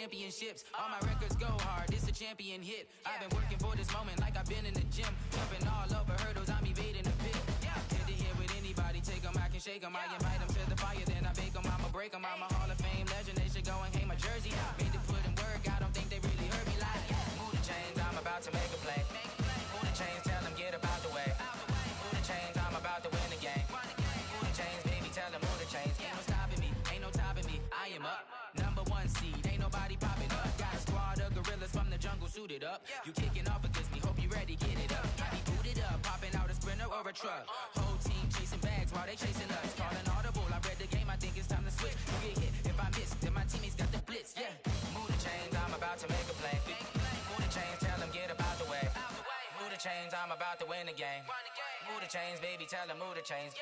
championships. All my records go hard, this a champion hit. I've been working for this moment like I've been in the gym. Jumping all over hurdles, I'm evading the pit. Head to head with anybody, take them, I can shake them. I invite them to the fire, then I bake them, I'ma break them. I'm a Hall of Fame legend, they should go and hang my jersey. Made to put in work, I don't think they really heard me like. Move the chains, I'm about to make a play. Move the chains, tell them get about the way. Move the chains, I'm about to win the game. Move the chains, baby, tell them move the chains. Ain't no stopping me, ain't no topping me, I am up. #1 seed, ain't nobody popping up. Got a squad of gorillas from the jungle suited up. You kicking off against me, hope you ready, get it up. I be booted up, popping out a Sprinter or a truck. Whole team chasing bags while they chasing us. Calling audible, I read the game, I think it's time to switch. You get hit, if I miss, then my teammates got the blitz, yeah. Move the chains, I'm about to make a play. Move the chains, tell them get about the way. Move the chains, I'm about to win the game. Move the chains, baby, tell them move the chains.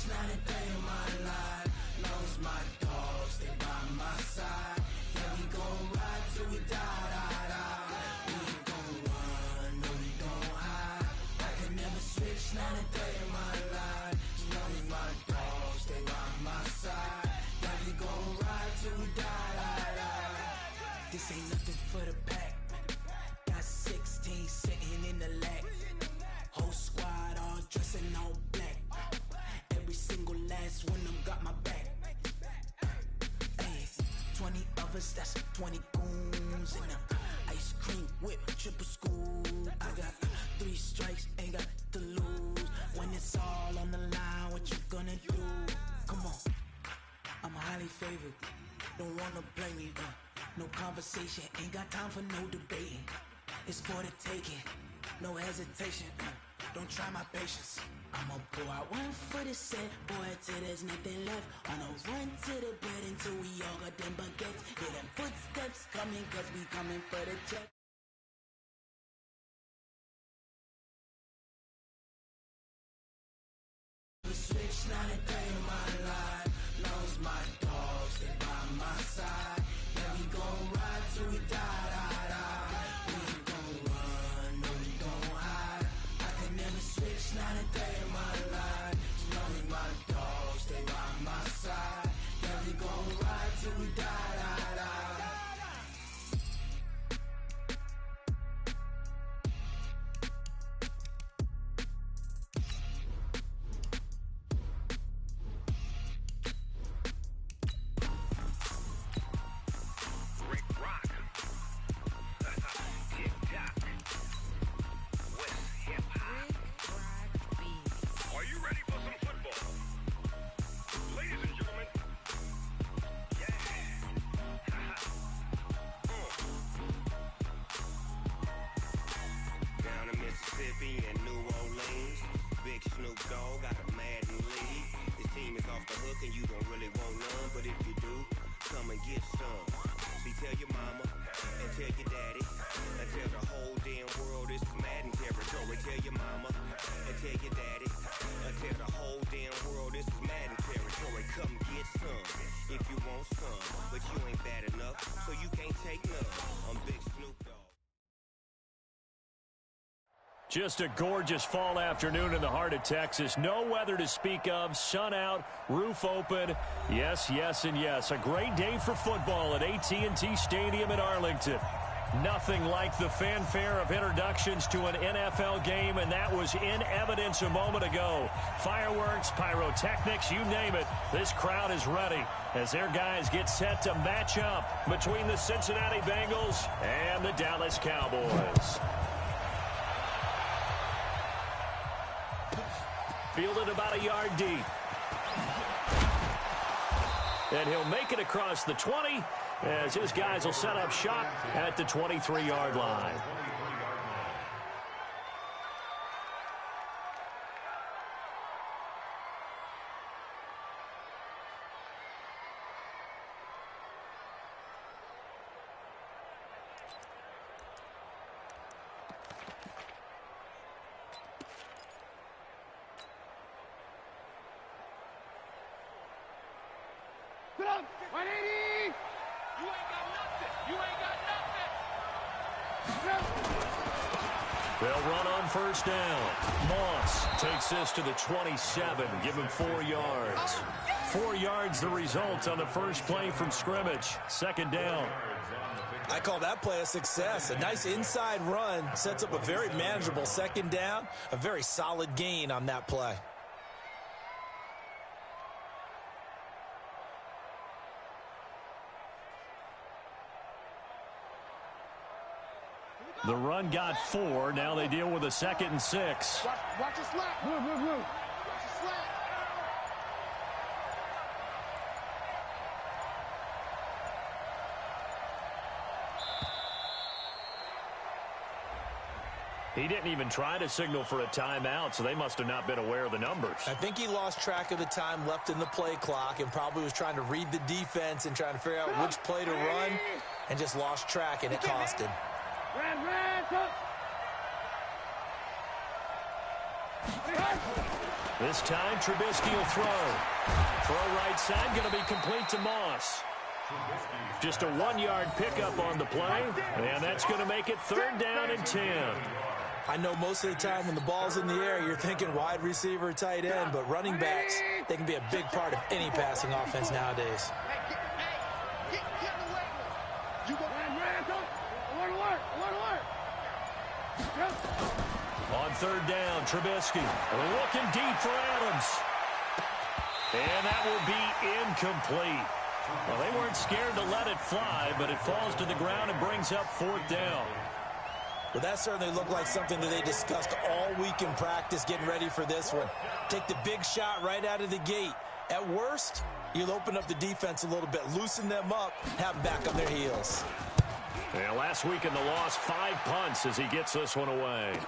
Not a day in my life. Long as my dogs, they by my side. Yeah, we gon' ride till we die, die, die. We ain't gon' run, no, we don't hide. I can never switch, not a day in my life. As long as my dogs, they by my side. Yeah, we gon' ride till we die, die, die. This ain't nothing for the pack. Got 16 sitting in the lag. Whole squad all dressing all black. Every single last one of them got my back. Hey, 20 of us, that's 20 goons in them. Ice cream whip, triple scoop. I got 3 strikes, ain't got to lose. When it's all on the line, what you gonna do? Come on, I'm highly favored. Don't wanna blame me, no conversation, ain't got time for no debating. It's for the taking, no hesitation. Don't try my patience. I'ma pour out one for the set, boy, till there's nothing left. On a run to the bed until we all got them baguettes. Hear them footsteps coming, cause we coming for the check. Switch, not a day in my life. Long as my dogs, they by my side. Yeah, we gon' ride till we die, die, die. We ain't gon' run, no, we don't hide. I can never switch, not a day in my life. As long as my dogs, they by my side. Yeah, we gon' ride till we die, die, die. And New Orleans, Big Snoop Dogg got a Madden lead. His team is off the hook and you don't really want none, but if you do, come and get some. See, tell your mama and tell your daddy and tell the whole damn world this is Madden territory. Tell your mama and tell your daddy and tell the whole damn world this is Madden territory. Come get some if you want some, but you ain't bad enough, so you can't take none. I'm Big Snoop Dogg. Just a gorgeous fall afternoon in the heart of Texas. No weather to speak of. Sun out, roof open. Yes, yes, and yes. A great day for football at AT&T Stadium in Arlington. Nothing like the fanfare of introductions to an NFL game, and that was in evidence a moment ago. Fireworks, pyrotechnics, you name it. This crowd is ready as their guys get set to match up between the Cincinnati Bengals and the Dallas Cowboys. Fielded about a yard deep. And he'll make it across the 20 as his guys will set up shop at the 23-yard line. They'll run on first down. Moss takes this to the 27. Give him 4 yards. 4 yards the result on the first play from scrimmage. Second down. I call that play a success. A nice inside run sets up a very manageable second down. A very solid gain on that play. The run got 4. Now they deal with a 2nd and 6. Watch the slap. Move. Watch the slap. He didn't even try to signal for a timeout, so they must have not been aware of the numbers. I think he lost track of the time left in the play clock and probably was trying to read the defense and trying to figure out which play to run and just lost track, and it cost him. This time, Trubisky will throw. Throw right side, going to be complete to Moss. Just a 1-yard pickup on the play, and that's going to make it 3rd down and 10. I know most of the time when the ball's in the air, you're thinking wide receiver, tight end, but running backs, they can be a big part of any passing offense nowadays. On 3rd down, Trubisky looking deep for Adams. And that will be incomplete. Well, they weren't scared to let it fly, but it falls to the ground and brings up 4th down. Well, that certainly looked like something that they discussed all week in practice getting ready for this one. Take the big shot right out of the gate. At worst, you'll open up the defense a little bit, loosen them up, have them back on their heels. Yeah, last week in the loss, 5 punts as he gets this one away.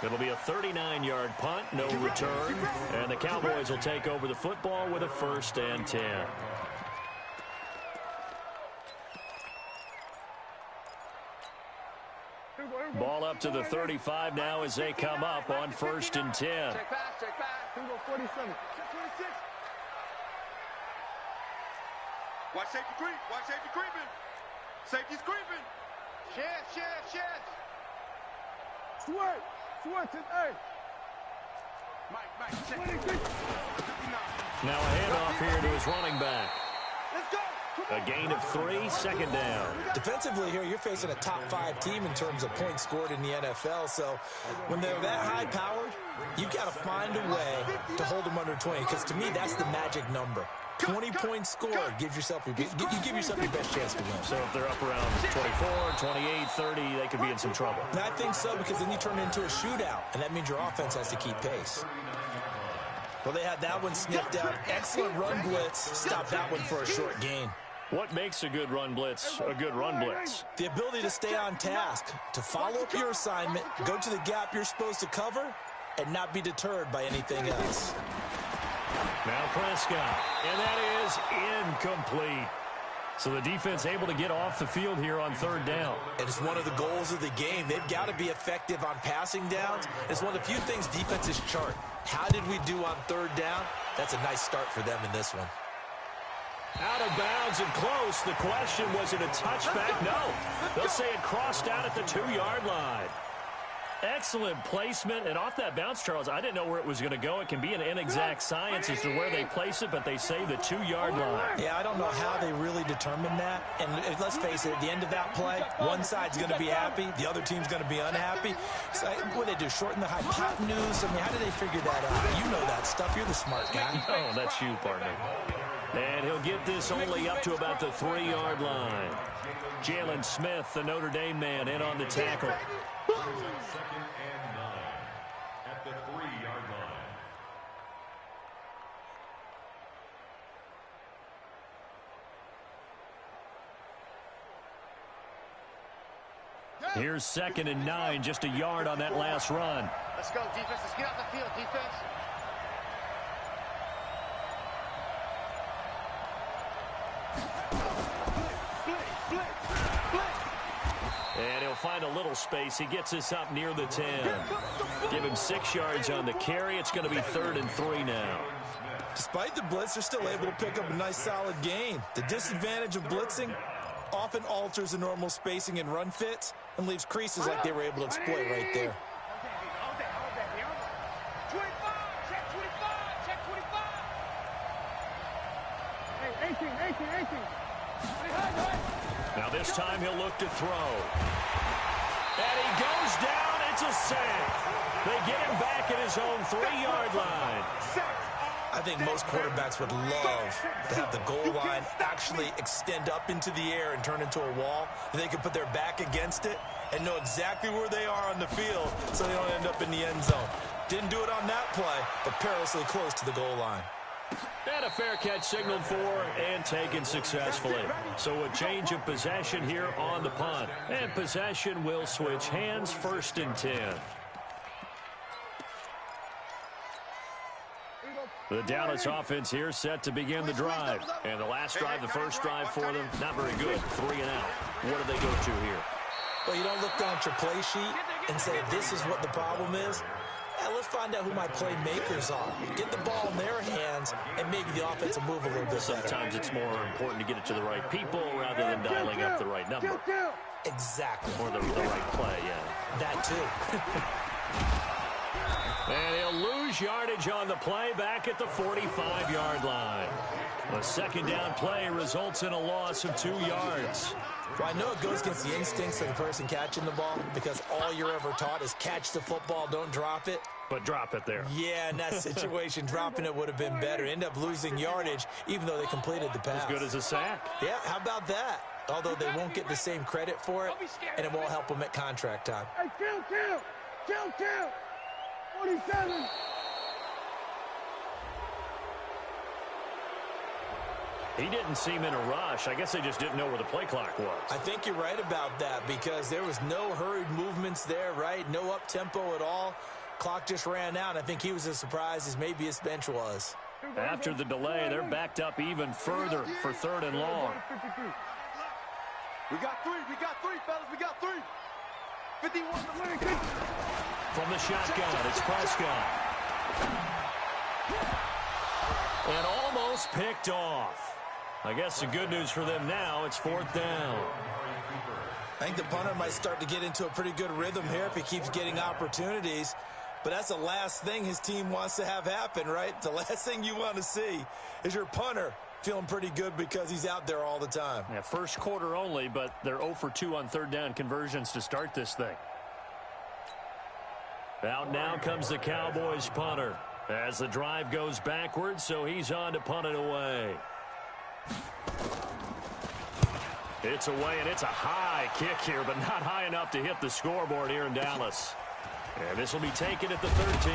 It'll be a 39-yard punt, no return, and the Cowboys will take over the football with a 1st and 10. Ball up to the 35 now as they come up on 1st and 10. Check back. 47. Check 26. Watch safety creep. Watch safety creeping. Safety's creeping. Shit. Switch. Hey. Mike, check. 26. Now a handoff here to his running back. Let's go. A gain of 3, 2nd down. Defensively here, you're facing a top 5 team in terms of points scored in the NFL. So when they're that high-powered, you've got to find a way to hold them under 20. Because to me, that's the magic number. 20 points scored gives yourself you give yourself your best chance to win. So if they're up around 24, 28, 30, they could be in some trouble. And I think so, because then you turn it into a shootout, and that means your offense has to keep pace. Well, they had that one sniffed out. Excellent run blitz. Stopped that one for a short gain. What makes a good run blitz a good run blitz? The ability to stay on task, to follow up your assignment, go to the gap you're supposed to cover, and not be deterred by anything else. Now Prescott, and that is incomplete. So the defense able to get off the field here on 3rd down. And it's one of the goals of the game. They've got to be effective on passing downs. It's one of the few things defenses chart. How did we do on 3rd down? That's a nice start for them in this one. Out of bounds and close. The question, was it a touchback? No. They'll say it crossed out at the 2-yard line. Excellent placement, and off that bounce, Charles, I didn't know where it was going to go. It can be an inexact science as to where they place it, but they say the 2-yard line. Yeah, I don't know how they really determined that. And let's face it, at the end of that play, one side's going to be happy, the other team's going to be unhappy. So what do they do, shorten the hypotenuse? I mean, how do they figure that out? You know that stuff. You're the smart guy. Oh, that's you, partner. And he'll get this only up to about the 3-yard line. Jalen Smith, the Notre Dame man, in on the tackle. 2nd and 9 at the 3-yard line. Here's 2nd and 9, just a yard on that last run. Let's go, defense. Let's get off the field, defense. And he'll find a little space. He gets this up near the 10. Give him 6 yards on the carry. It's going to be 3rd and 3 now. Despite the blitz, they're still able to pick up a nice solid gain. The disadvantage of blitzing, often alters the normal spacing and run fits and leaves creases like they were able to exploit right there. Hold that. 25, check 25, check 25. Hey, 18. Now this time he'll look to throw. And he goes down. It's a sack. They get him back at his own 3-yard line. I think most quarterbacks would love to have the goal line actually extend up into the air and turn into a wall, and they can put their back against it and know exactly where they are on the field so they don't end up in the end zone. Didn't do it on that play, but perilously close to the goal line. And a fair catch signaled for and taken successfully. So a change of possession here on the punt. And possession will switch hands, 1st and 10. The Dallas offense here set to begin the drive. And the last drive, the first drive for them, not very good. 3 and out. What do they go to here? Well, you don't look down at your play sheet and say, this is what the problem is. Yeah, let's find out who my playmakers are. Get the ball in their hands, and maybe the offense will move a little bit better. Sometimes it's more important to get it to the right people rather than dialing up the right number. Exactly. Or the right play, yeah. That too. And he'll lose yardage on the play back at the 45-yard line. The 2nd down play results in a loss of 2 yards. Well, I know it goes against the instincts of the person catching the ball because all you're ever taught is catch the football, don't drop it. But drop it there. Yeah, in that situation, dropping it would have been better. End up losing yardage, even though they completed the pass. As good as a sack. Yeah, how about that? Although they won't get the same credit for it, and it won't help them at contract time. Hey, kill. 47. He didn't seem in a rush. I guess they just didn't know where the play clock was. I think you're right about that because there was no hurried movements there, right? No up-tempo at all. Clock just ran out. I think he was as surprised as maybe his bench was. After the delay, they're backed up even further for 3rd and long. We got three, fellas. We got 3. 51 to win. From the shotgun, it's Prescott. And almost picked off. I guess the good news for them now, it's 4th down. I think the punter might start to get into a pretty good rhythm here if he keeps getting opportunities. But that's the last thing his team wants to have happen, right? The last thing you want to see is your punter feeling pretty good because he's out there all the time. Yeah, first quarter only, but they're 0 for 2 on 3rd down conversions to start this thing. Out now comes the Cowboys punter as the drive goes backwards, so he's on to punt it away. It's away, and it's a high kick here, but not high enough to hit the scoreboard here in Dallas. And this will be taken at the 13.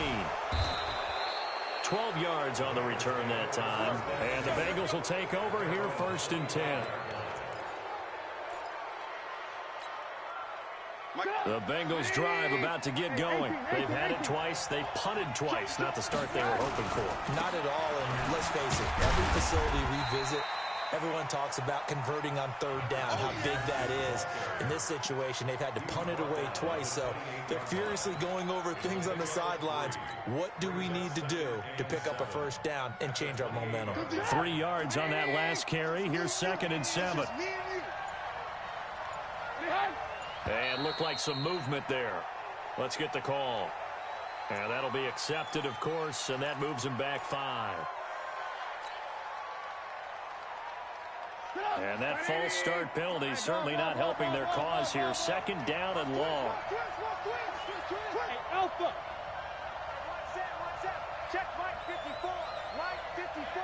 12 yards on the return that time. And the Bengals will take over here 1st and 10. The Bengals drive about to get going. They've had it twice. They've punted twice. Not the start they were hoping for. Not at all, and let's face it, every facility we visit, everyone talks about converting on 3rd down, how big that is. In this situation, they've had to punt it away twice, so they're furiously going over things on the sidelines. What do we need to do to pick up a 1st down and change our momentum? 3 yards on that last carry. Here's 2nd and 7. And looked like some movement there. Let's get the call. And that'll be accepted, of course, and that moves him back 5. And that false start penalty is certainly not helping their cause here. 2nd down and long. Alpha. Check Mike 54. Mike 54.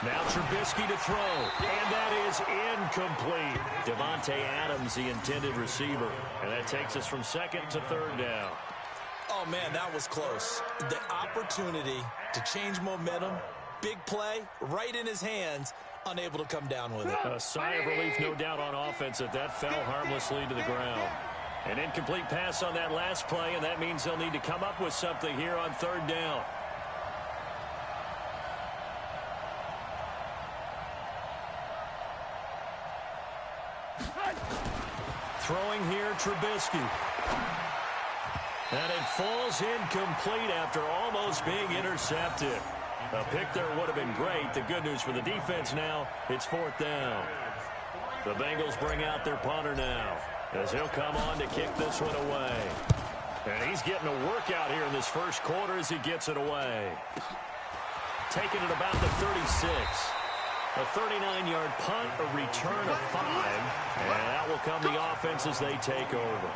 Now Trubisky to throw, and that is incomplete. Devontae Adams, the intended receiver, and that takes us from 2nd to 3rd down. Oh, man, that was close. The opportunity to change momentum, big play, right in his hands, unable to come down with it. A sigh of relief, no doubt, on offense that fell harmlessly to the ground. An incomplete pass on that last play, and that means they'll need to come up with something here on 3rd down. Throwing here, Trubisky. And it falls incomplete after almost being intercepted. A pick there would have been great. The good news for the defense now, it's 4th down. The Bengals bring out their punter now, as he'll come on to kick this one away. And he's getting a workout here in this first quarter as he gets it away. Taking it about the 36. A 39-yard punt, a return of 5. And that will come the offense as they take over.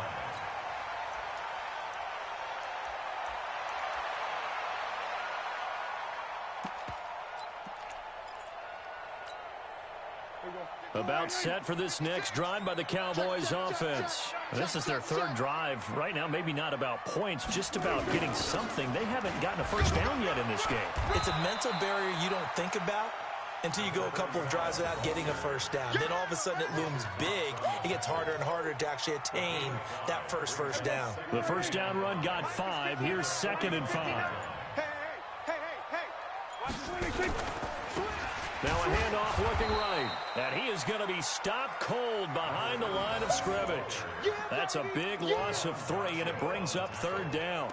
About set for this next drive by the Cowboys offense. This is their 3rd drive. Right now, maybe not about points, just about getting something. They haven't gotten a first down yet in this game. It's a mental barrier you don't think about until you go a couple of drives without getting a first down. Then all of a sudden it looms big. It gets harder and harder to actually attain that first down. The first down run got 5. Here's 2nd and 5. Now a handoff looking right. And he is going to be stopped cold behind the line of scrimmage. That's a big loss of 3, and it brings up 3rd down.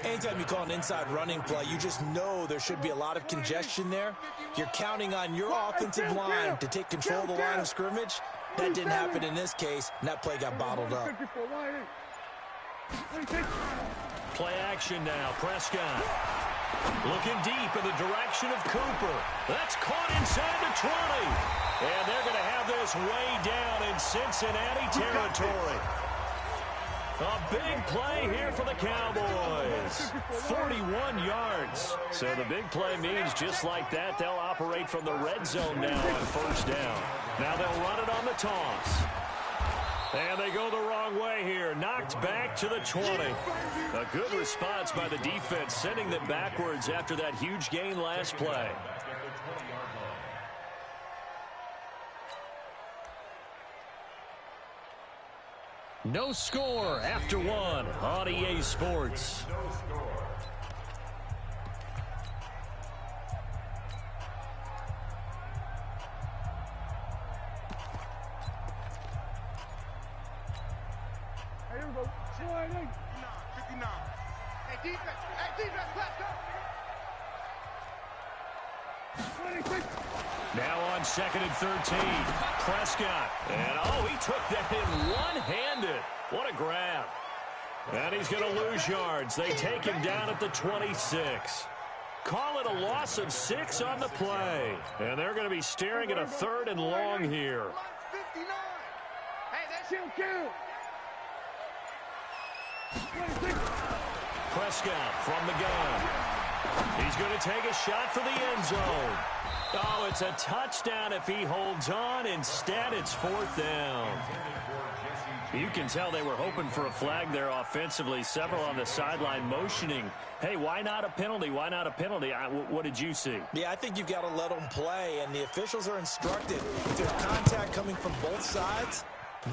Anytime you call an inside running play, you just know there should be a lot of congestion there. You're counting on your offensive line to take control of the line of scrimmage. That didn't happen in this case, and that play got bottled up. Play action now. Prescott looking deep in the direction of Cooper. That's caught inside the 20. And they're going to have this way down in Cincinnati territory. A big play here for the Cowboys. 41 yards. So the big play means just like that, they'll operate from the red zone now on first down. Now they'll run it on the toss. And they go the wrong way here. Knocked back to the 20. A good response by the defense, sending them backwards after that huge gain last play. No score after 1 on EA Sports. Here we go. 59. Hey, defense, let's go. 26. Now on 2nd and 13. Prescott. And, he took that in one-handed. What a grab. And he's going to lose yards. They take him down at the 26. Call it a loss of 6 on the play. And they're going to be staring at a 3rd and long here. 59. Hey, that's Kill. Prescott from the gun. He's going to take a shot for the end zone. It's a touchdown if he holds on. Instead, it's 4th down. You can tell they were hoping for a flag there offensively. Several on the sideline motioning. Hey, why not a penalty? Why not a penalty? What did you see? Yeah, I think you've got to let them play, and the officials are instructed. If there's contact coming from both sides,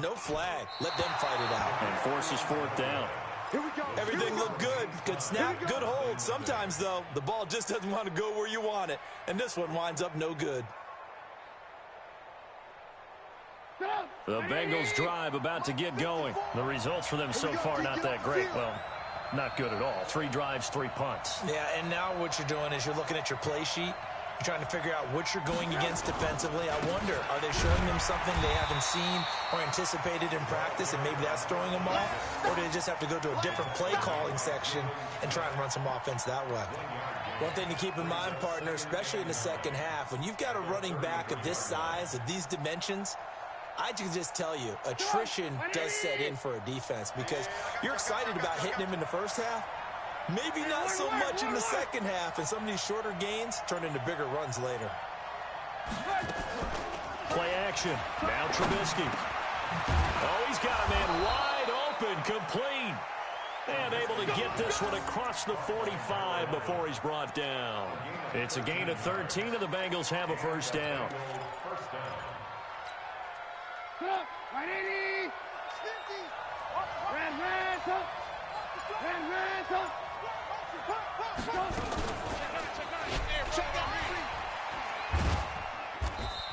no flag. Let them fight it out. And forces 4th down. Here we go. Everything looked good. Good snap, good hold. Sometimes, though, the ball just doesn't want to go where you want it. And this one winds up no good. The Bengals drive about to get going. The results for them so far not that great. Well, not good at all. 3 drives, 3 punts. Yeah, and now what you're doing is you're looking at your play sheet. You're trying to figure out what you're going against defensively. I wonder, are they showing them something they haven't seen or anticipated in practice, and maybe that's throwing them off? Or do they just have to go to a different play calling section and try and run some offense that way? One thing to keep in mind, partner, especially in the second half, when you've got a running back of this size, of these dimensions, I can just tell you, attrition does set in for a defense because you're excited about hitting him in the first half. Maybe not so much in the second half, and some of these shorter gains turn into bigger runs later. Play action. Now Trubisky. He's got a man wide open, complete. And able to get this one across the 45 before he's brought down. It's a gain of 13, and the Bengals have a first down. Right 80. Red,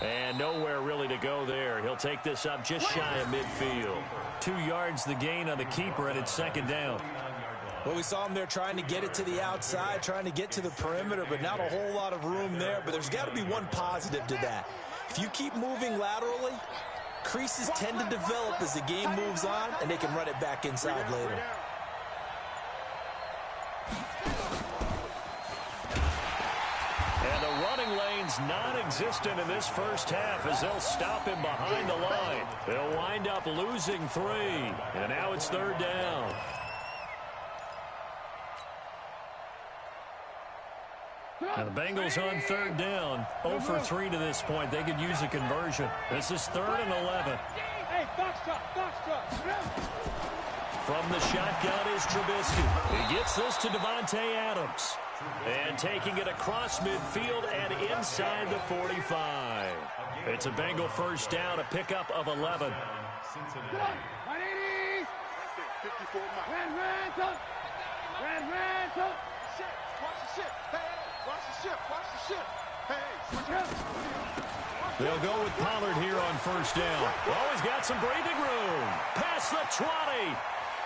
And nowhere really to go there. He'll take this up just shy of midfield. 2 yards the gain on the keeper, and it's 2nd down. Well, we saw him there trying to get it to the outside, trying to get to the perimeter, but not a whole lot of room there. But there's got to be one positive to that. If you keep moving laterally, creases tend to develop as the game moves on, and they can run it back inside later. And the running lane's non-existent in this first half as they'll stop him behind the line. They'll wind up losing 3, and now it's 3rd down. And the Bengals on 3rd down, 0 for 3 to this point. They could use a conversion. This is 3rd and 11. Hey, box truck. From the shotgun is Trubisky. He gets this to Devontae Adams. And taking it across midfield and inside the 45. It's a Bengal first down, a pickup of 11. 180. 54 miles. Red, top. Watch the ship. Hey, watch the ship. Hey, switch up. They'll go with Pollard here on first down. Oh, he's got some breathing room. Past the 20.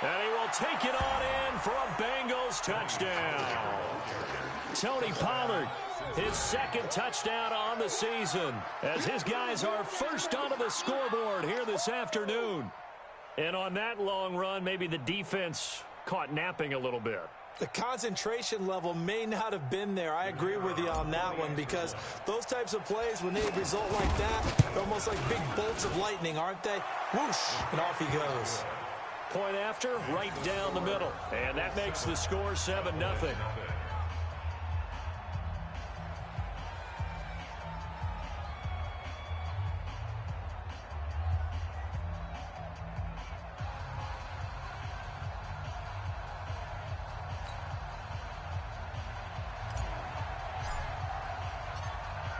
And he will take it on in for a Bengals touchdown. Tony Pollard, his 2nd touchdown on the season, as his guys are first onto the scoreboard here this afternoon. And on that long run, maybe the defense caught napping a little bit. The concentration level may not have been there. I agree with you on that one, because those types of plays, when they result like that, they're almost like big bolts of lightning, aren't they? Whoosh, and off he goes. Point after, right down the middle. And that makes the score 7-0.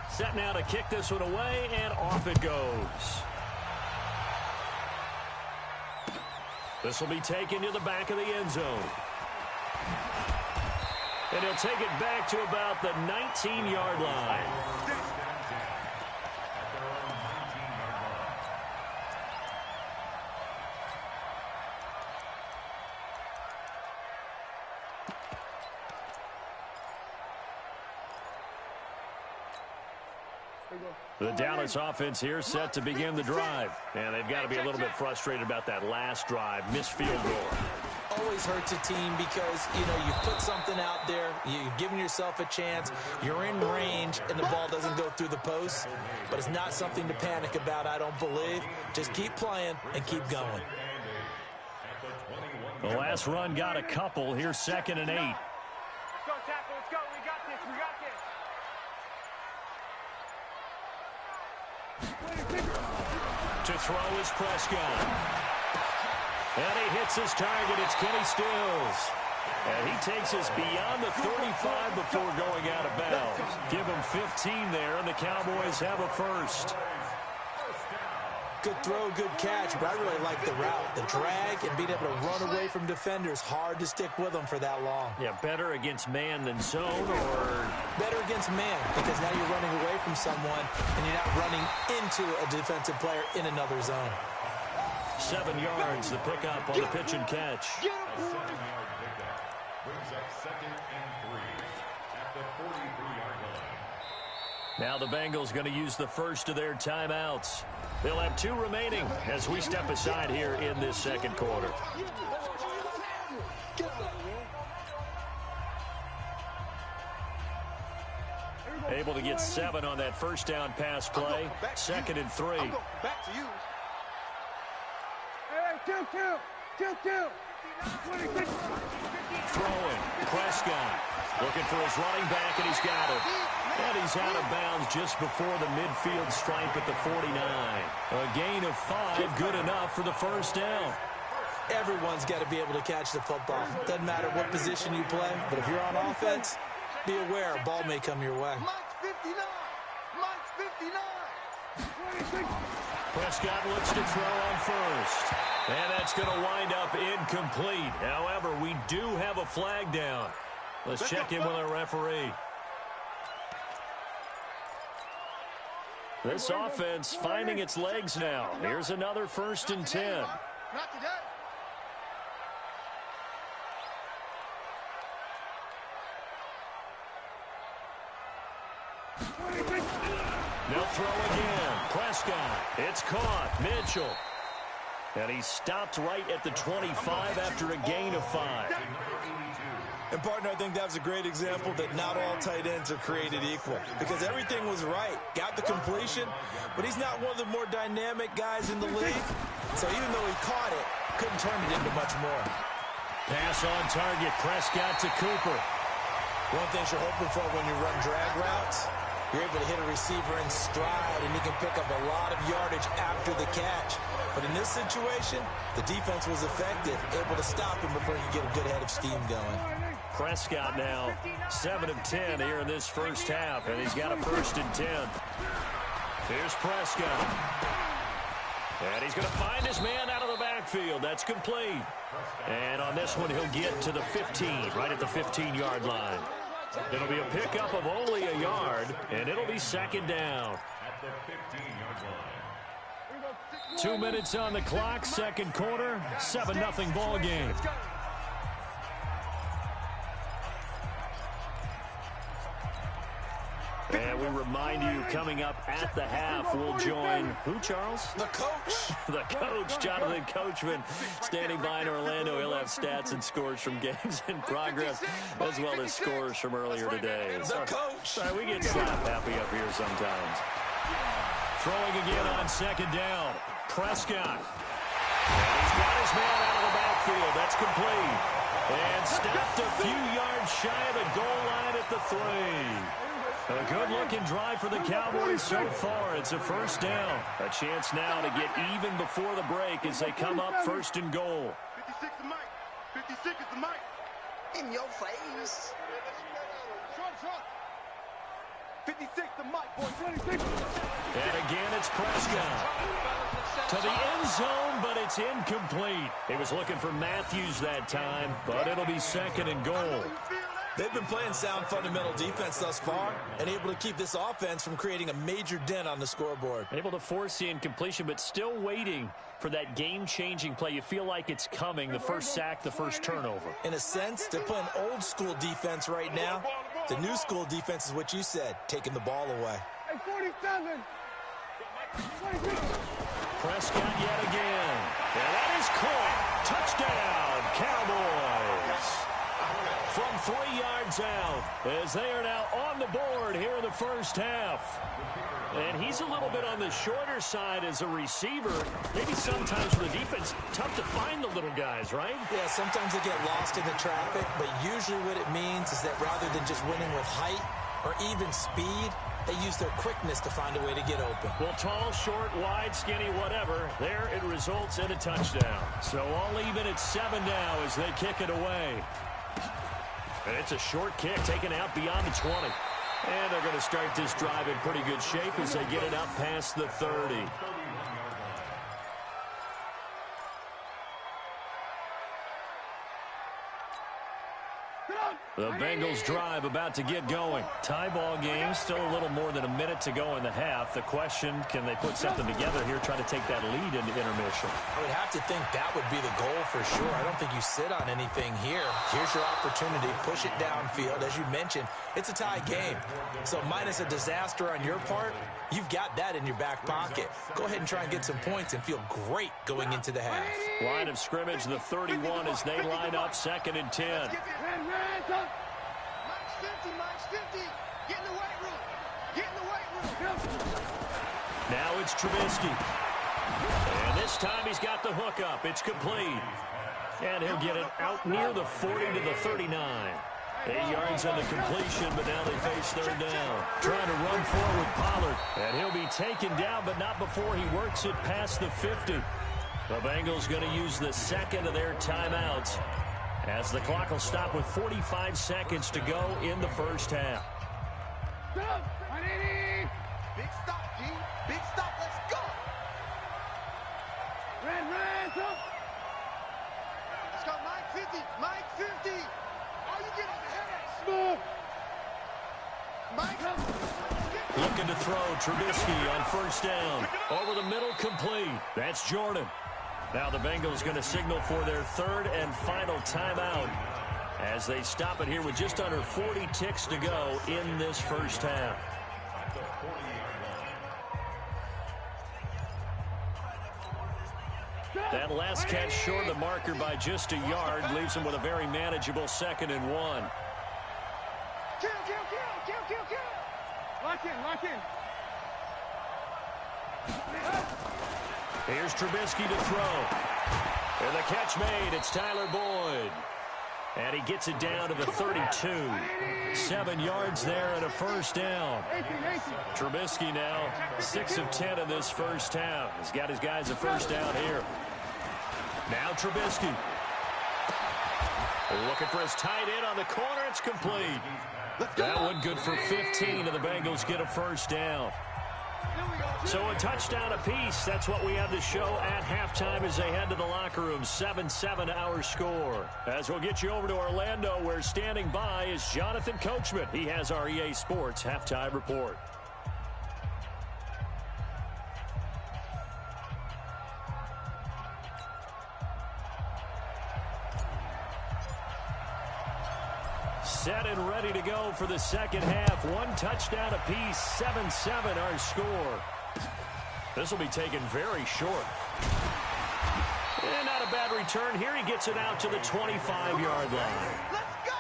Set now to kick this one away, and off it goes. This will be taken to the back of the end zone. And he'll take it back to about the 19-yard line. The Dallas offense here set to begin the drive. And they've got to be a little bit frustrated about that last drive, missed field goal. Always hurts a team because, you put something out there, you've given yourself a chance, you're in range, and the ball doesn't go through the post. But it's not something to panic about, I don't believe. Just keep playing and keep going. The last run got a couple. Here's 2nd and 8. Let's go, tackle. Let's go. We got this. To throw is Prescott. And he hits his target. It's Kenny Stills. And he takes us beyond the 35 before going out of bounds. Give him 15 there, and the Cowboys have a first. Good throw, good catch, but I really like the route. The drag and being able to run away from defenders, hard to stick with them for that long. Yeah, better against man than zone, or? Better against man, because now you're running away from someone and you're not running into a defensive player in another zone. 7 yards, the pickup on the pitch and catch. Now the Bengals going to use the first of their timeouts. They'll have 2 remaining as we step aside here in this second quarter. Able to get 7 on that first down pass play. 2nd and 3. Back to you. Hey, 2-2. 26. Throwing. Prescott looking for his running back, and he's got it. And he's out of bounds just before the midfield stripe at the 49. A gain of 5, good enough for the first down. Everyone's got to be able to catch the football. Doesn't matter what position you play, but if you're on offense, be aware a ball may come your way. Mike's 59. Mike's 59. 26. Prescott looks to throw on first. And that's going to wind up incomplete. However, we do have a flag down. Let's check in with our referee. This offense finding its legs now. Here's another 1st and 10. Not today. They'll throw again. Prescott. It's caught. Mitchell. And he stopped right at the 25 after a gain of 5. And, partner, I think that was a great example that not all tight ends are created equal because everything was right. Got the completion, but he's not one of the more dynamic guys in the league. So even though he caught it, couldn't turn it into much more. Pass on target. Prescott to Cooper. One thing you're hoping for when you run drag routes, you're able to hit a receiver in stride, and you can pick up a lot of yardage after the catch. But in this situation, the defense was effective, able to stop him before he could get a good head of steam going. Prescott now 7 of 10 here in this first half, and he's got a 1st and 10. Here's Prescott. And he's going to find his man out of the backfield. That's complete. And on this one, he'll get to the 15, right at the 15-yard line. It'll be a pickup of only a yard, and it'll be 2nd down. 2 minutes on the clock, 2nd quarter, 7-0 ball game. And we remind you, coming up at the half, we'll join who, Charles? The coach. The coach, Jonathan Coachman, standing by in Orlando. He'll have stats and scores from games in progress, as well as scores from earlier today. The coach. Sorry, we get slap happy up here sometimes. Throwing again on 2nd down. Prescott. And he's got his man out of the backfield. That's complete. And stopped a few yards shy of the goal line at the 3. A good-looking drive for the Cowboys so far. It's a 1st down. A chance now to get even before the break as they come up 1st and goal. 56 the mic. 56 is the mic. In your face. 56 the mic, boy. 26. And again, it's Prescott. To the end zone, but it's incomplete. He was looking for Matthews that time, but it'll be 2nd and goal. They've been playing sound fundamental defense thus far and able to keep this offense from creating a major dent on the scoreboard. Able to force the incompletion, but still waiting for that game-changing play. You feel like it's coming, the first sack, the first turnover. In a sense, they're playing old-school defense right now. The new school defense is what you said, taking the ball away. Hey, 47. 26. Prescott yet again. And that is caught. Touchdown, Cowboys. From 3 yards out, as they are now on the board here in the first half. And he's a little bit on the shorter side as a receiver. Maybe sometimes for the defense, tough to find the little guys, right? Yeah, sometimes they get lost in the traffic, but usually what it means is that rather than just winning with height or even speed, they use their quickness to find a way to get open. Well, tall, short, wide, skinny, whatever, there it results in a touchdown. So all even at 7 now as they kick it away. And it's a short kick taken out beyond the 20. And they're going to start this drive in pretty good shape as they get it up past the 30. The Bengals drive about to get going. Tie ball game, still a little more than a minute to go in the half. The question, can they put something together here, try to take that lead into intermission? I would have to think that would be the goal for sure. I don't think you sit on anything here. Here's your opportunity. Push it downfield. As you mentioned, it's a tie game. So minus a disaster on your part, you've got that in your back pocket. Go ahead and try and get some points and feel great going into the half. Line of scrimmage, the 31 as they line up 2nd and 10. Mike's 50. Get in the weight room. Get in the weight room. Now it's Trubisky. And this time he's got the hook up. It's complete. And he'll get it out near the 40 to the 39. 8 yards on the completion, but now they face 3rd down. Trying to run forward Pollard. And he'll be taken down, but not before he works it past the 50. The Bengals going to use the 2nd of their timeouts, as the clock will stop with 45 seconds to go in the first half. Big stop, G. Big stop. Let's go. Red, up. Let's go, Mike 50. Mike 50. Oh, you get on the head. Smooth. Mike. Looking to throw, Trubisky on 1st down. Over the middle, complete. That's Jordan. Now the Bengals going to signal for their 3rd and final timeout as they stop it here with just under 40 ticks to go in this first half. That last catch short of the marker by just a yard leaves him with a very manageable 2nd and 1. Kill. Lock in. Here's Trubisky to throw. And the catch made. It's Tyler Boyd. And he gets it down to the 32. 7 yards there and a first down. Trubisky now 6 of 10 in this first half. He's got his guys a first down here. Now Trubisky. Looking for his tight end on the corner. It's complete. That one good for 15, and the Bengals get a first down. So a touchdown apiece. That's what we have to show at halftime as they head to the locker room. 7-7 our score. As we'll get you over to Orlando, where standing by is Jonathan Coachman. He has our EA Sports halftime report. Set and ready to go for the second half. 1 touchdown apiece. 7-7 our score. This will be taken very short. And not a bad return here. He gets it out to the 25-yard line. Let's go!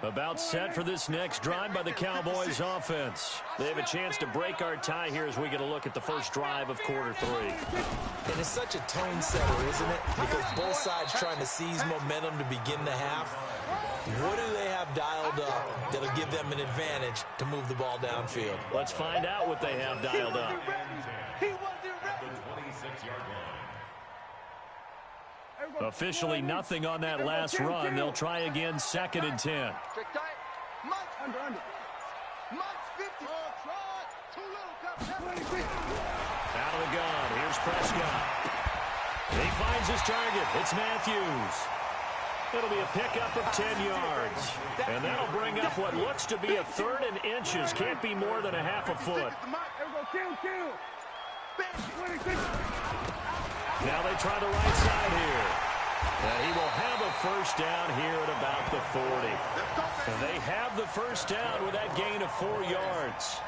About set for this next drive by the Cowboys offense. They have a chance to break our tie here as we get a look at the first drive of quarter 3. And it's such a tone setter, isn't it? Because both sides trying to seize momentum to begin the half. What do they have dialed up that'll give them an advantage to move the ball downfield? Let's find out what they have dialed up. He wasn't ready. Officially nothing on that last run. They'll try again, 2nd and 10. Check tight. Mike. Under. Mike's 50. Too little. Out of the gun. Here's Prescott. He finds his target. It's Matthews. It'll be a pickup of 10 yards. And that'll bring up what looks to be a 3rd and inches. Can't be more than a half a foot. Now they try the right side here. And he will have a first down here at about the 40. And they have the first down with that gain of 4 yards.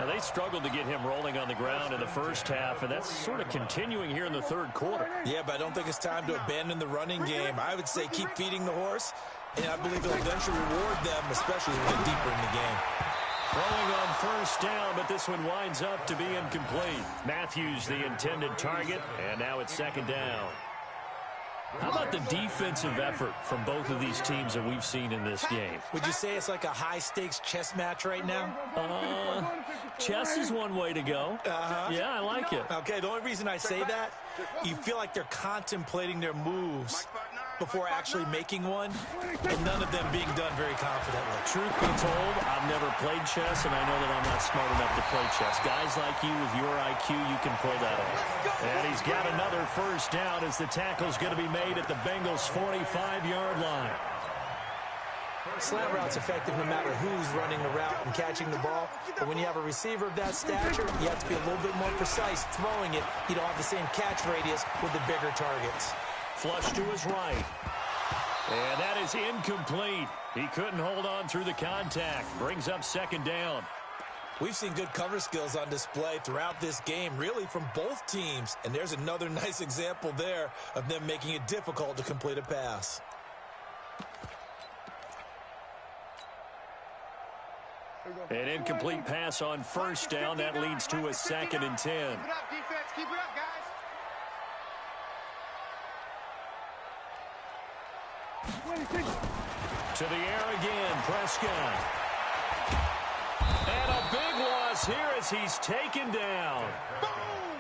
Now they struggled to get him rolling on the ground in the first half, and that's sort of continuing here in the 3rd quarter. Yeah, but I don't think it's time to abandon the running game. I would say keep feeding the horse, and I believe it'll eventually reward them, especially as we get deeper in the game. Throwing on first down, but this one winds up to be incomplete. Matthews, the intended target, and now it's 2nd down. How about the defensive effort from both of these teams that we've seen in this game? Would you say it's like a high-stakes chess match right now? Chess is one way to go. Yeah, I like it. Okay, the only reason I say that, you feel like they're contemplating their moves before actually making one, and none of them being done very confidently. Truth be told, I've never played chess, and I know that I'm not smart enough to play chess. Guys like you with your IQ, you can pull that off. And he's got another first down as the tackle's going to be made at the Bengals' 45-yard line. Slant route's effective no matter who's running the route and catching the ball. But when you have a receiver of that stature, you have to be a little bit more precise throwing it. You don't have the same catch radius with the bigger targets. Flush to his right. And that is incomplete. He couldn't hold on through the contact. Brings up 2nd down. We've seen good cover skills on display throughout this game, really from both teams. And there's another nice example there of them making it difficult to complete a pass. An incomplete pass on first down. That leads to a 2nd and 10. Keep it up, defense. Keep it up, guys. To the air again, Prescott. And a big loss here as he's taken down.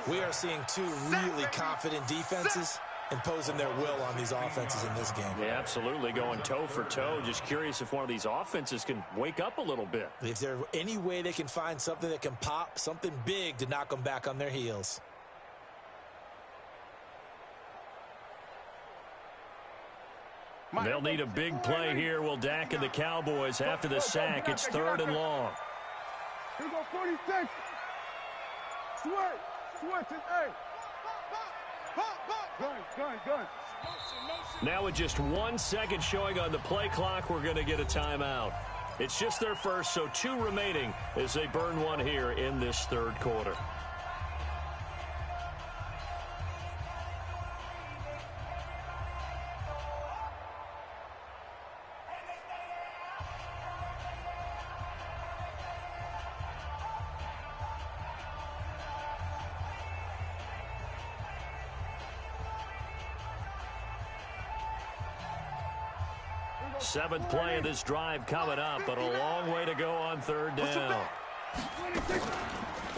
We are seeing 2 really confident defenses imposing their will on these offenses in this game. Yeah, absolutely, going toe for toe. Just curious if one of these offenses can wake up a little bit. Is there any way they can find something that can pop, something big to knock them back on their heels? They'll need a big play here. Will Dak and the Cowboys after the sack. It's 3rd and long. Here we go, 46. Switch to A. Gun. Now with just 1 second showing on the play clock, we're going to get a timeout. It's just their first, so 2 remaining as they burn one here in this third quarter. Seventh play of this drive coming up, but a long way to go on third down.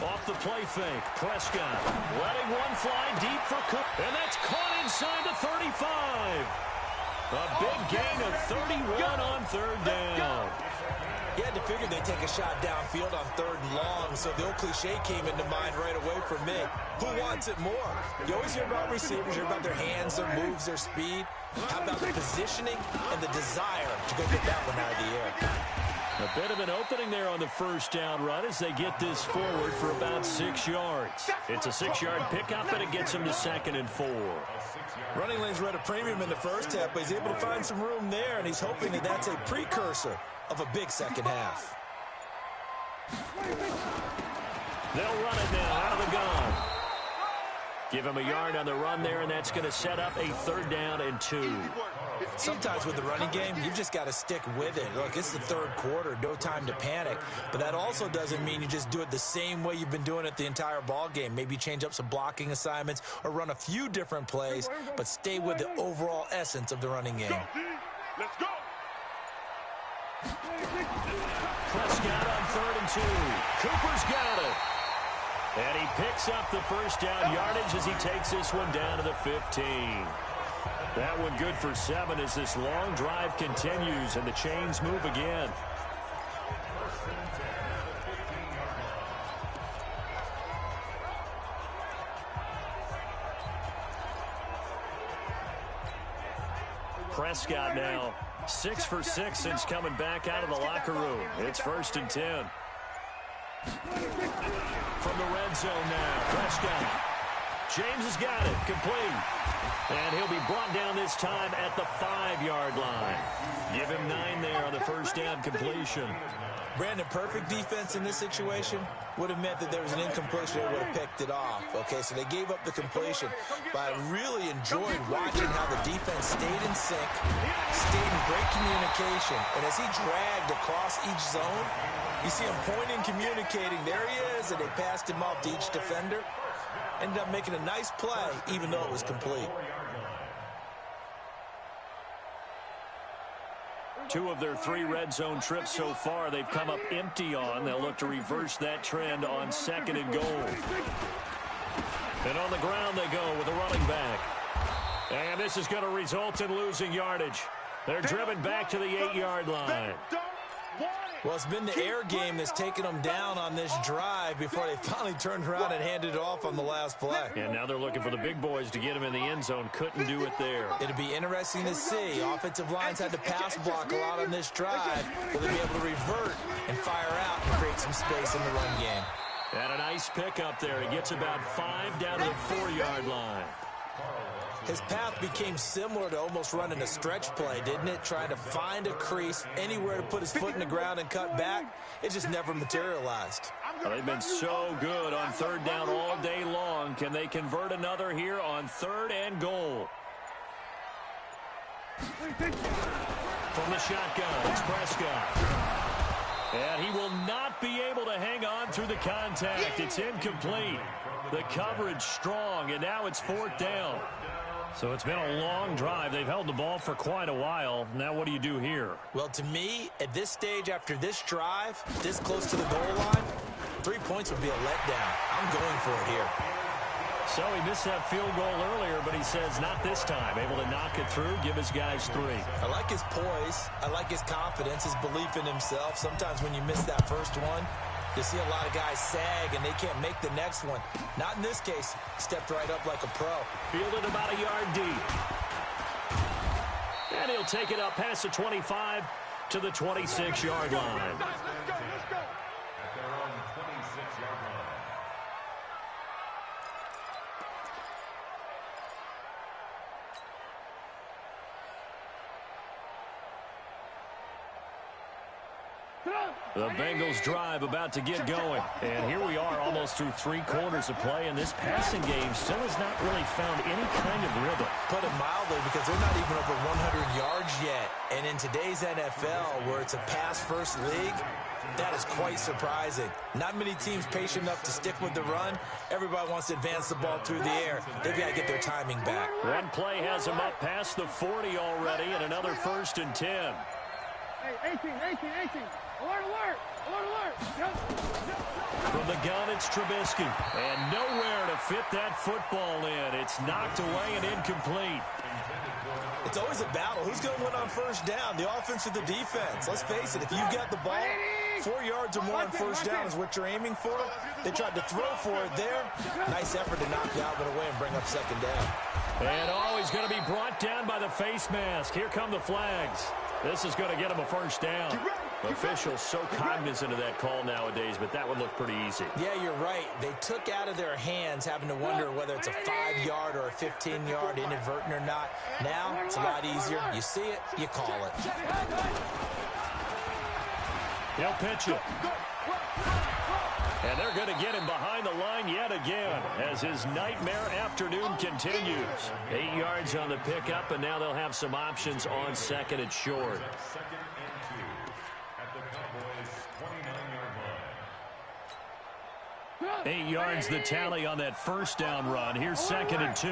Off the play fake, Prescott letting one fly deep for Cook, and that's caught inside the 35. A big gain of 31 on third down. You had to figure they'd take a shot downfield on third and long, so the old cliche came into mind right away for me. Who wants it more? You always hear about receivers, you hear about their hands, their moves, their speed. How about the positioning and the desire to go get that one out of the air? A bit of an opening there on the first down run as they get this forward for about 6 yards. It's a 6-yard pickup, and it gets them to 2nd and 4. Running lanes were at a premium in the first half, but he's able to find some room there, and he's hoping that that's a precursor of a big second half. They'll run it now out of the gun. Give him a yard on the run there, and that's going to set up a 3rd down and 2. Sometimes with the running game, you've just got to stick with it. Look, it's the third quarter, no time to panic. But that also doesn't mean you just do it the same way you've been doing it the entire ball game. Maybe change up some blocking assignments or run a few different plays, but stay with the overall essence of the running game. Let's go. Prescott on 3rd and 2. Cooper's got it. And he picks up the first down yardage as he takes this one down to the 15. That one good for 7 as this long drive continues and the chains move again. Prescott now 6 for 6 since coming back out of the locker room. It's 1st and 10. From the red zone now, Prescott. James has got it, complete. And he'll be brought down this time at the 5-yard line. Give him 9 there on the first down completion. Brandon, perfect defense in this situation would have meant that there was an incompletion. They would have picked it off. Okay, so they gave up the completion. But I really enjoyed watching how the defense stayed in sync, stayed in great communication. And as he dragged across each zone, you see him pointing, communicating. There he is, and they passed him off to each defender. Ended up making a nice play, even though it was complete. 2 of their 3 red zone trips so far they've come up empty on. They'll look to reverse that trend on 2nd and goal. And on the ground they go with a running back. And this is going to result in losing yardage. They're driven back to the 8-yard line. Well, it's been the air game that's taken them down on this drive before they finally turned around and handed it off on the last play. And now they're looking for the big boys to get him in the end zone. Couldn't do it there. It'll be interesting to see. Offensive lines had to pass block a lot on this drive. Will they be able to revert and fire out and create some space in the run game? And a nice pickup there. He gets about 5 down to the 4-yard line. His path became similar to almost running a stretch play, didn't it? Trying to find a crease, anywhere to put his foot in the ground and cut back. It just never materialized. Well, they've been so good on 3rd down all day long. Can they convert another here on 3rd and goal? From the shotgun, it's Prescott. And he will not be able to hang on through the contact. It's incomplete. The coverage strong, and now it's 4th down. So it's been a long drive. They've held the ball for quite a while. Now what do you do here? Well, to me, at this stage, after this drive, this close to the goal line, 3 points would be a letdown. I'm going for it here. So he missed that field goal earlier, but he says not this time. Able to knock it through, give his guys 3. I like his poise. I like his confidence, his belief in himself. Sometimes when you miss that first one, you see a lot of guys sag and they can't make the next one. Not in this case. Stepped right up like a pro. Fielded about a yard deep. And he'll take it up past the 25 to the 26-yard line. Let's go. The Bengals drive about to get going. And here we are almost through 3 quarters of play, and this passing game still has not really found any kind of rhythm. Put it mildly, because they're not even over 100 yards yet. And in today's NFL, where it's a pass-first league, that is quite surprising. Not many teams patient enough to stick with the run. Everybody wants to advance the ball through the air. They've got to get their timing back. One play has them up past the 40 already, and another 1st and 10. Hey, 18. Alert. From the gun, it's Trubisky. And nowhere to fit that football in. It's knocked away and incomplete. It's always a battle. Who's going to win on first down, the offense or the defense? Let's face it, if you've got the ball, 4 yards or more on first down is what you're aiming for. They tried to throw for it there. Nice effort to knock Dalvin away and bring up 2nd down. And he's going to be brought down by the face mask. Here come the flags. This is going to get him a 1st down. Officials so cognizant of that call nowadays, but that would look pretty easy. Yeah, you're right. They took out of their hands having to wonder whether it's a 5-yard or a 15-yard inadvertent or not. Now, it's a lot easier. You see it, you call it. He'll pitch it. And they're going to get him behind the line yet again as his nightmare afternoon continues. 8 yards on the pickup, and now they'll have some options on 2nd and short. 8 yards the tally on that 1st down run. Here's 2nd and 2.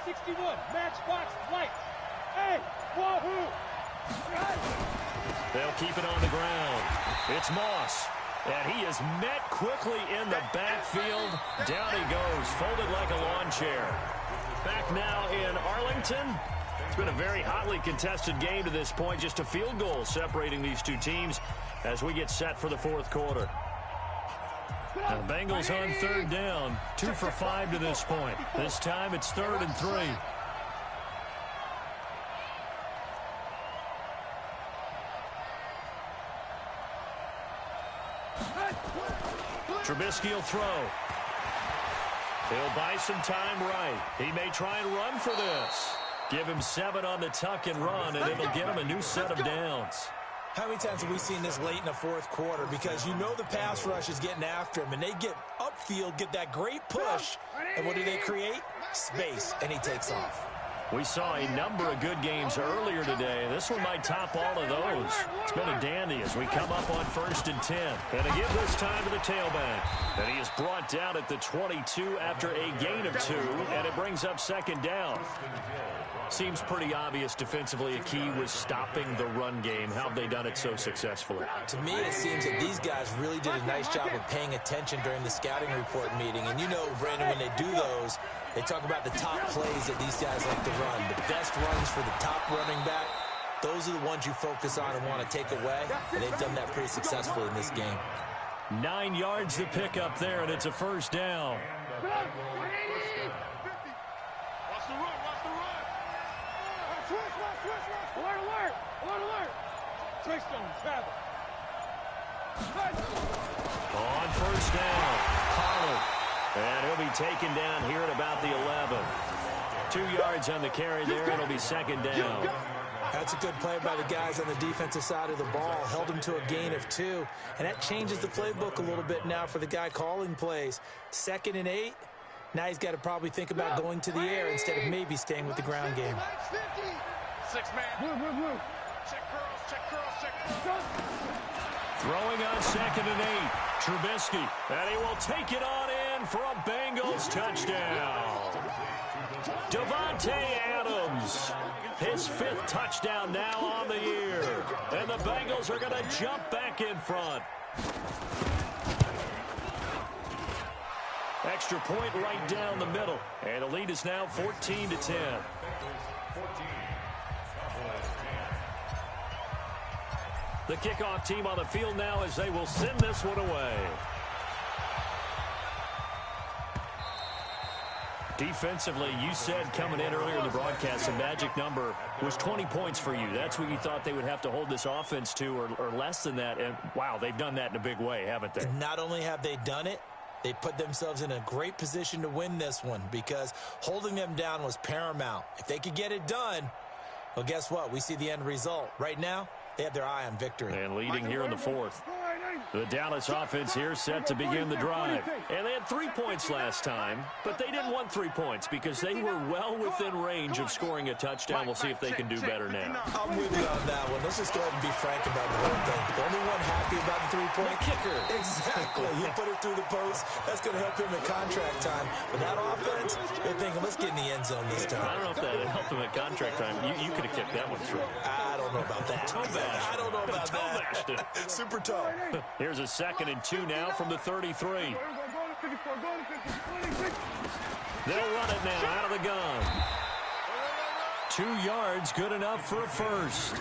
61, match box, light. Hey, wahoo! They'll keep it on the ground. It's Moss. And he is met quickly in the backfield. Down he goes, folded like a lawn chair. Back now in Arlington. It's been a very hotly contested game to this point. Just a field goal separating these two teams as we get set for the 4th quarter. Now the Bengals on 3rd down. 2 for 5 to this point. This time it's 3rd and 3. Trubisky will throw. He'll buy some time right. He may try and run for this. Give him 7 on the tuck and run, and it'll get him a new set of downs. How many times have we seen this late in the 4th quarter? Because you know the pass rush is getting after him, and they get upfield, get that great push, and what do they create? Space, and he takes off. We saw a number of good games earlier today. This one might top all of those. It's been a dandy as we come up on 1st and 10. And to give this time to the tailback. And he is brought down at the 22 after a gain of 2, and it brings up 2nd down. Seems pretty obvious defensively a key was stopping the run game. How have they done it so successfully? To me, it seems that these guys really did a nice job of paying attention during the scouting report meeting. And you know, Brandon, when they do those, they talk about the top plays that these guys like to run. The best runs for the top running back, those are the ones you focus on and want to take away. And they've done that pretty successfully in this game. 9 yards to pick up there, and it's a 1st down. On 1st down, Pollard. And he'll be taken down here at about the 11. 2 yards on the carry there, and it'll be 2nd down. That's a good play by the guys on the defensive side of the ball. Held him to a gain of 2. And that changes the playbook a little bit now for the guy calling plays. 2nd and 8. Now he's got to probably think about going to the air instead of maybe staying with the ground game. 6-man. Move. Check curls. Throwing on 2nd and 8. Trubisky. And he will take it on in for a Bengals touchdown. Davante Adams. His 5th touchdown now on the year. And the Bengals are going to jump back in front. Extra point right down the middle. And the lead is now 14-10. The kickoff team on the field now as they will send this one away. Defensively, you said coming in earlier in the broadcast, the magic number was 20 points for you. That's what you thought they would have to hold this offense to, or less than that. And, wow, they've done that in a big way, haven't they? And not only have they done it, they put themselves in a great position to win this one because holding them down was paramount. If they could get it done, Well, guess what? We see the end result. Right now, they have their eye on victory. And leading here in the fourth. The Dallas offense here set to begin the drive. And they had 3 points last time, but they didn't want 3 points because they were well within range of scoring a touchdown. We'll see if they can do better now. I'm with you on that one. Let's just go ahead and be frank about the whole thing. The only one happy about the 3-point kicker. Exactly. You put it through the post. That's going to help him at contract time. But that offense, they're thinking, let's get in the end zone this time. I don't know if that helped him at contract time. You could have kicked that one through. I don't know about that. I don't know about that. Super toe. Here's a 2nd and 2 now from the 33. They'll run it now out of the gun. 2 yards, good enough for a first.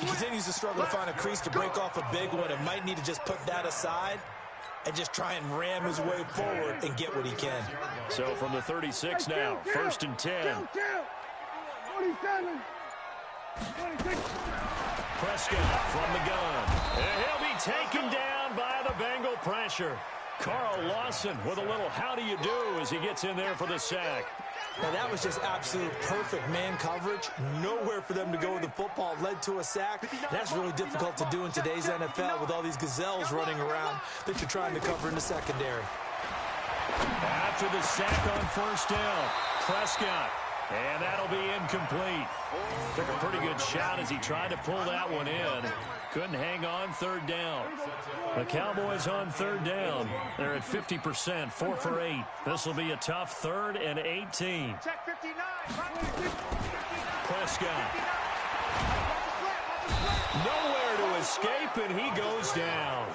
He continues to struggle to find a crease to break off a big one and might need to just put that aside and just try and ram his way forward and get what he can. So from the 36 now, 1st and 10. 27. 26. Prescott from the gun. And he'll be taken down by the Bengal pressure. Carl Lawson with a little how do you do as he gets in there for the sack. Now that was just absolute perfect man coverage. Nowhere for them to go with the football. Led to a sack. That's really difficult to do in today's NFL with all these gazelles running around that you're trying to cover in the secondary. After the sack on 1st down, Prescott. And that'll be incomplete. Took a pretty good shot as he tried to pull that one in. Couldn't hang on 3rd down. The Cowboys on 3rd down. They're at 50%, 4 for 8. This will be a tough 3rd and 18. Check 59. Prescott. Nowhere to escape, and he goes down.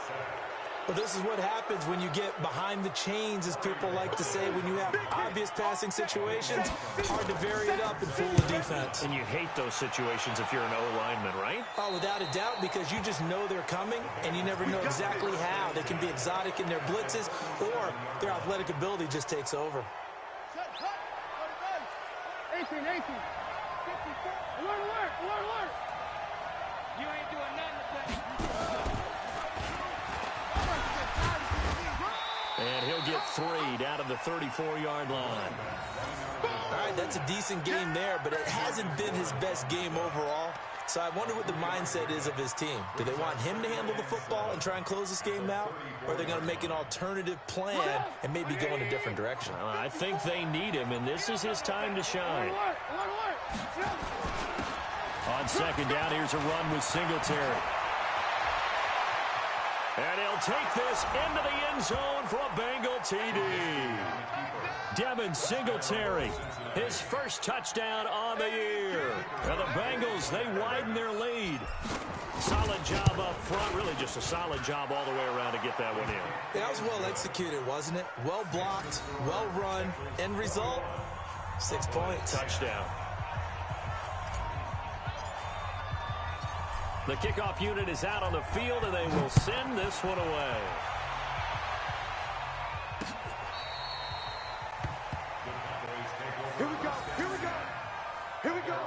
Well, this is what happens when you get behind the chains, as people like to say, when you have obvious passing situations. Hard to vary it up and fool the defense. And you hate those situations if you're an O-lineman, right? Oh, without a doubt, because you just know they're coming, and you never know exactly how. They can be exotic in their blitzes, or their athletic ability just takes over. 18, 18. 54. Alert, alert, alert, alert. You ain't doing nothing today. And he'll get 3 down to the 34-yard line. All right, that's a decent game there, but it hasn't been his best game overall. So I wonder what the mindset is of his team. Do they want him to handle the football and try and close this game out? Or are they going to make an alternative plan and maybe go in a different direction? I think they need him, and this is his time to shine. On 2nd down, here's a run with Singletary. And he'll take this into the end zone for a Bengal TD. Devin Singletary, his first touchdown on the year. And the Bengals, they widen their lead. Solid job up front, really just a solid job all the way around to get that one in. That was well executed, wasn't it? Well blocked, well run. End result, 6 points. Touchdown. The kickoff unit is out on the field, and they will send this one away. Here we go, here we go, here we go.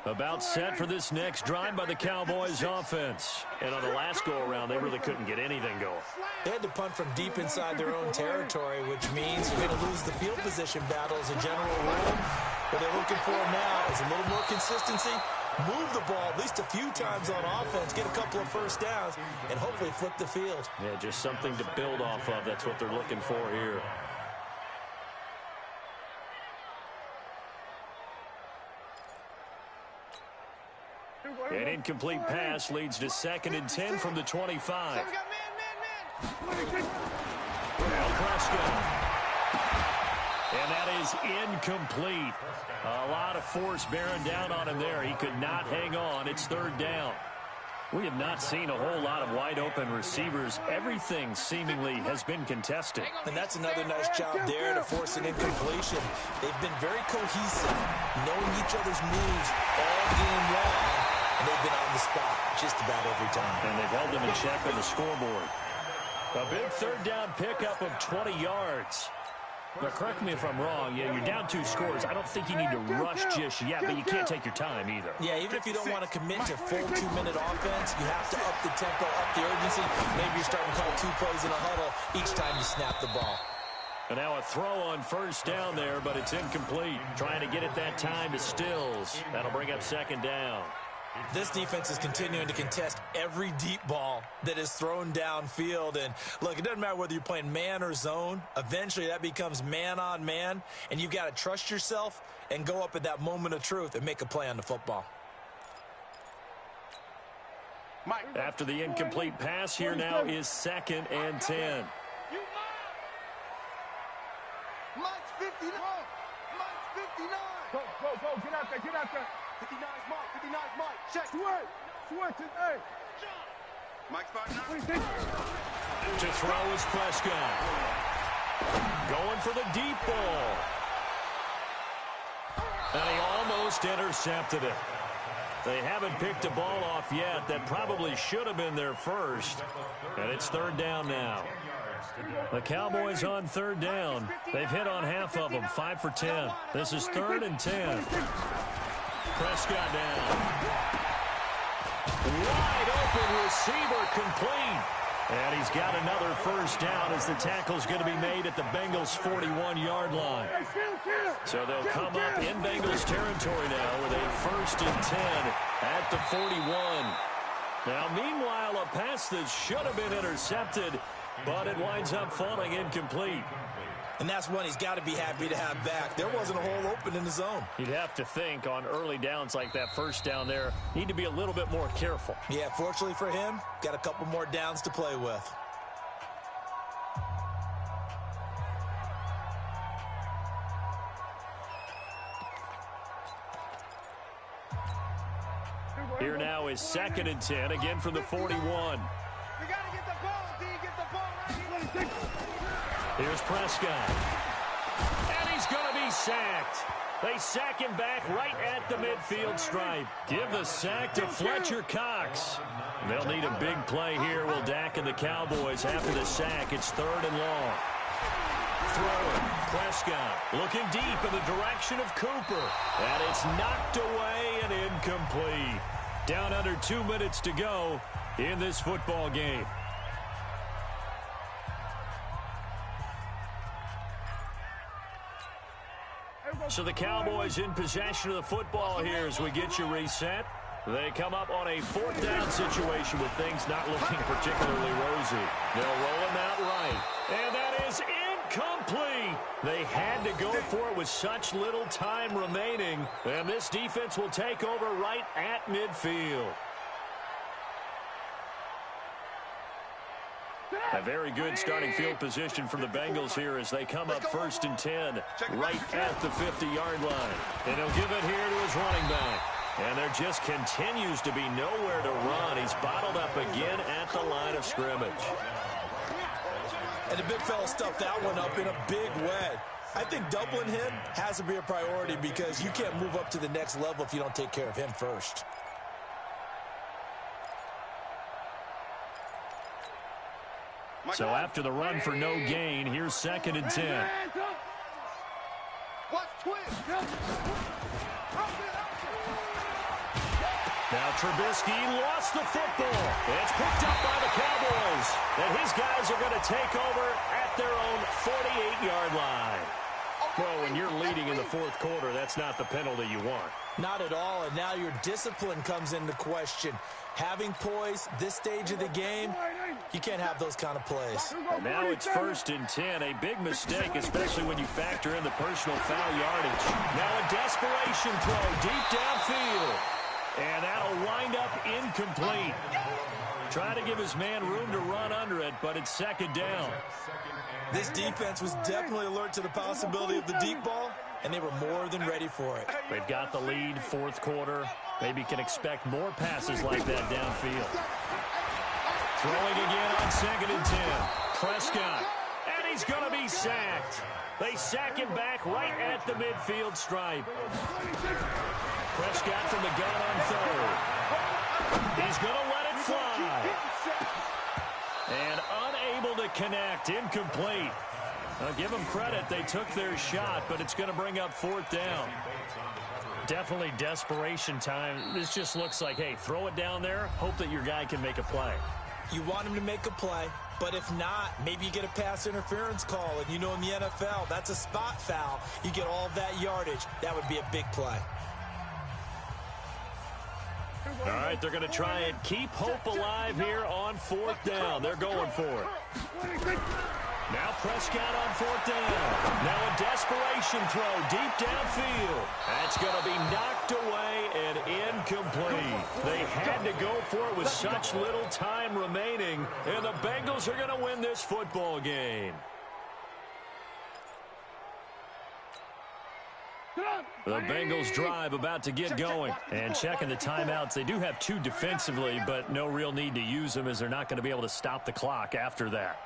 About set for this next drive by the Cowboys offense. And on the last go-around, they really couldn't get anything going. They had to punt from deep inside their own territory, which means you're going to lose the field position battle as a general rule. What they're looking for now is a little more consistency, move the ball at least a few times on offense, get a couple of first downs, and hopefully flip the field. Yeah, just something to build off of. That's what they're looking for here. An incomplete pass leads to 2nd and 10 from the 25. Now Prescott. And that is incomplete. A lot of force bearing down on him there. He could not hang on. It's 3rd down. We have not seen a whole lot of wide-open receivers. Everything seemingly has been contested. And that's another nice job there to force an incompletion. They've been very cohesive, knowing each other's moves all game long, and they've been on the spot just about every time. And they've held them in check on the scoreboard. A big 3rd down pickup of 20 yards. Now, correct me if I'm wrong. Yeah, you're down 2 scores. I don't think you need to rush just yet, but you can't take your time either. Yeah, even if you don't want to commit to full 2-minute offense, you have to up the tempo, up the urgency. Maybe you're starting to call 2 plays in a huddle each time you snap the ball. And now a throw on first down there, but it's incomplete. Trying to get it that time to Stills. That'll bring up second down. This defense is continuing to contest every deep ball that is thrown downfield. And, look, it doesn't matter whether you're playing man or zone. Eventually, that becomes man on man, and you've got to trust yourself and go up at that moment of truth and make a play on the football. After the incomplete pass, here now is 2nd and 10. Mike's 59. Mike's 59. Go, get out there. 59's Mike. 59's Mike. Check. Switch it, hey. Mike's 5'9". What do you think? To throw is Prescott. Going for the deep ball. And he almost intercepted it. They haven't picked a ball off yet. That probably should have been their first. And it's 3rd down now. The Cowboys on 3rd down. They've hit on half of them, 5 for 10. This is 3rd and 10. Prescott down. Wide open receiver complete. And he's got another first down as the tackle's going to be made at the Bengals' 41-yard line. So they'll come up in Bengals territory now with a 1st and 10 at the 41. Now, meanwhile, a pass that should have been intercepted, but it winds up falling incomplete. And that's one he's got to be happy to have back. There wasn't a hole open in the zone. You'd have to think on early downs like that first down there, need to be a little bit more careful. Yeah, fortunately for him, got a couple more downs to play with. Here now is 2nd and 10, again from the 41. We got to get the ball, D. Get the ball right here. Here's Prescott. And he's going to be sacked. They sack him back right at the midfield stripe. Give the sack to Fletcher Cox. They'll need a big play here, will Dak and the Cowboys. After the sack, it's 3rd and long. Throwing. Prescott looking deep in the direction of Cooper. And it's knocked away and incomplete. Down under 2 minutes to go in this football game. So the Cowboys in possession of the football here as we get you reset. They come up on a 4th down situation with things not looking particularly rosy. They'll roll him out right. And that is incomplete. They had to go for it with such little time remaining. And this defense will take over right at midfield. A very good starting field position for the Bengals here as they come up 1st and 10 right at the 50-yard line. And he'll give it here to his running back. And there just continues to be nowhere to run. He's bottled up again at the line of scrimmage. And the big fella stuffed that one up in a big way. I think doubling him has to be a priority because you can't move up to the next level if you don't take care of him first. So after the run for no gain, here's 2nd and 10. Watch twist. Now Trubisky lost the football. It's picked up by the Cowboys. And his guys are going to take over at their own 48-yard line. Well, when you're leading in the 4th quarter, that's not the penalty you want. Not at all, and now your discipline comes into question. Having poise this stage of the game, you can't have those kind of plays. And now it's 1st and 10, a big mistake, especially when you factor in the personal foul yardage. Now a desperation throw deep downfield, and that'll wind up incomplete. Trying to give his man room to run under it, but it's 2nd down. This defense was definitely alert to the possibility of the deep ball, and they were more than ready for it. They've got the lead, 4th quarter. Maybe can expect more passes like that downfield. Throwing again on 2nd and 10. Prescott, and he's going to be sacked. They sack him back right at the midfield stripe. Prescott from the gun on 3rd. He's going to let it fly. And unable to connect, incomplete. I'll give them credit. They took their shot, but it's going to bring up 4th down. Definitely desperation time. This just looks like, hey, throw it down there, hope that your guy can make a play. You want him to make a play, but if not, maybe you get a pass interference call. And you know in the NFL, that's a spot foul. You get all of that yardage. That would be a big play. All right, they're going to try and keep hope alive here on 4th down. They're going for it. Now Prescott on 4th down. Now a desperation throw deep downfield. That's going to be knocked away and incomplete. They had to go for it with such little time remaining, and the Bengals are going to win this football game. The Bengals drive about to get going. And checking the timeouts, they do have 2 defensively, but no real need to use them as they're not going to be able to stop the clock after that.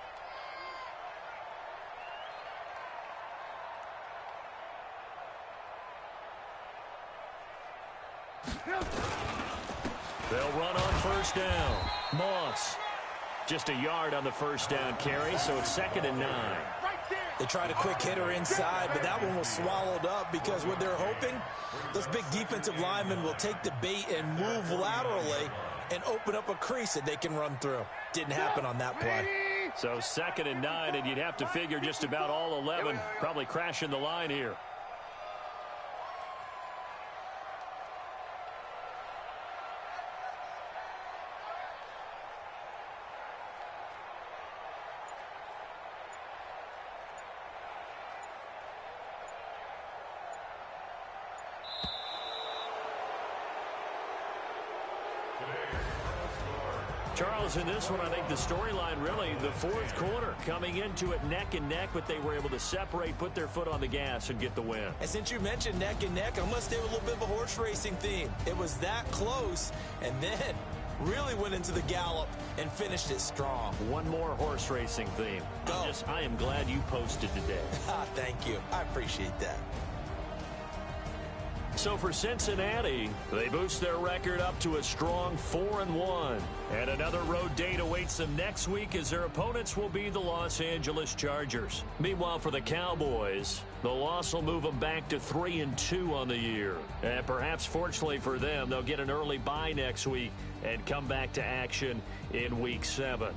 They'll run on 1st down. Moss. Just a yard on the 1st down carry, so it's 2nd and 9. They tried a quick hitter inside, but that one was swallowed up because what they're hoping, those big defensive linemen will take the bait and move laterally and open up a crease that they can run through. Didn't happen on that play. So 2nd and 9, and you'd have to figure just about all 11 probably crashing the line here. Charles, in this one, I think the storyline really, the 4th quarter, coming into it neck and neck, but they were able to separate, put their foot on the gas, and get the win. And since you mentioned neck and neck, I'm going to stay with a little bit of a horse racing theme. It was that close, and then really went into the gallop and finished it strong. One more horse racing theme. Go. I am glad you posted today. Thank you. I appreciate that. So for Cincinnati, they boost their record up to a strong 4-1. And another road date awaits them next week as their opponents will be the Los Angeles Chargers. Meanwhile, for the Cowboys, the loss will move them back to 3-2 on the year. And perhaps fortunately for them, they'll get an early bye next week and come back to action in Week 7.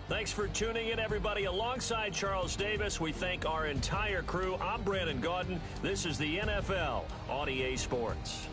Thanks for tuning in, everybody. Alongside Charles Davis, we thank our entire crew. I'm Brandon Gaudin. This is the NFL on EA Sports.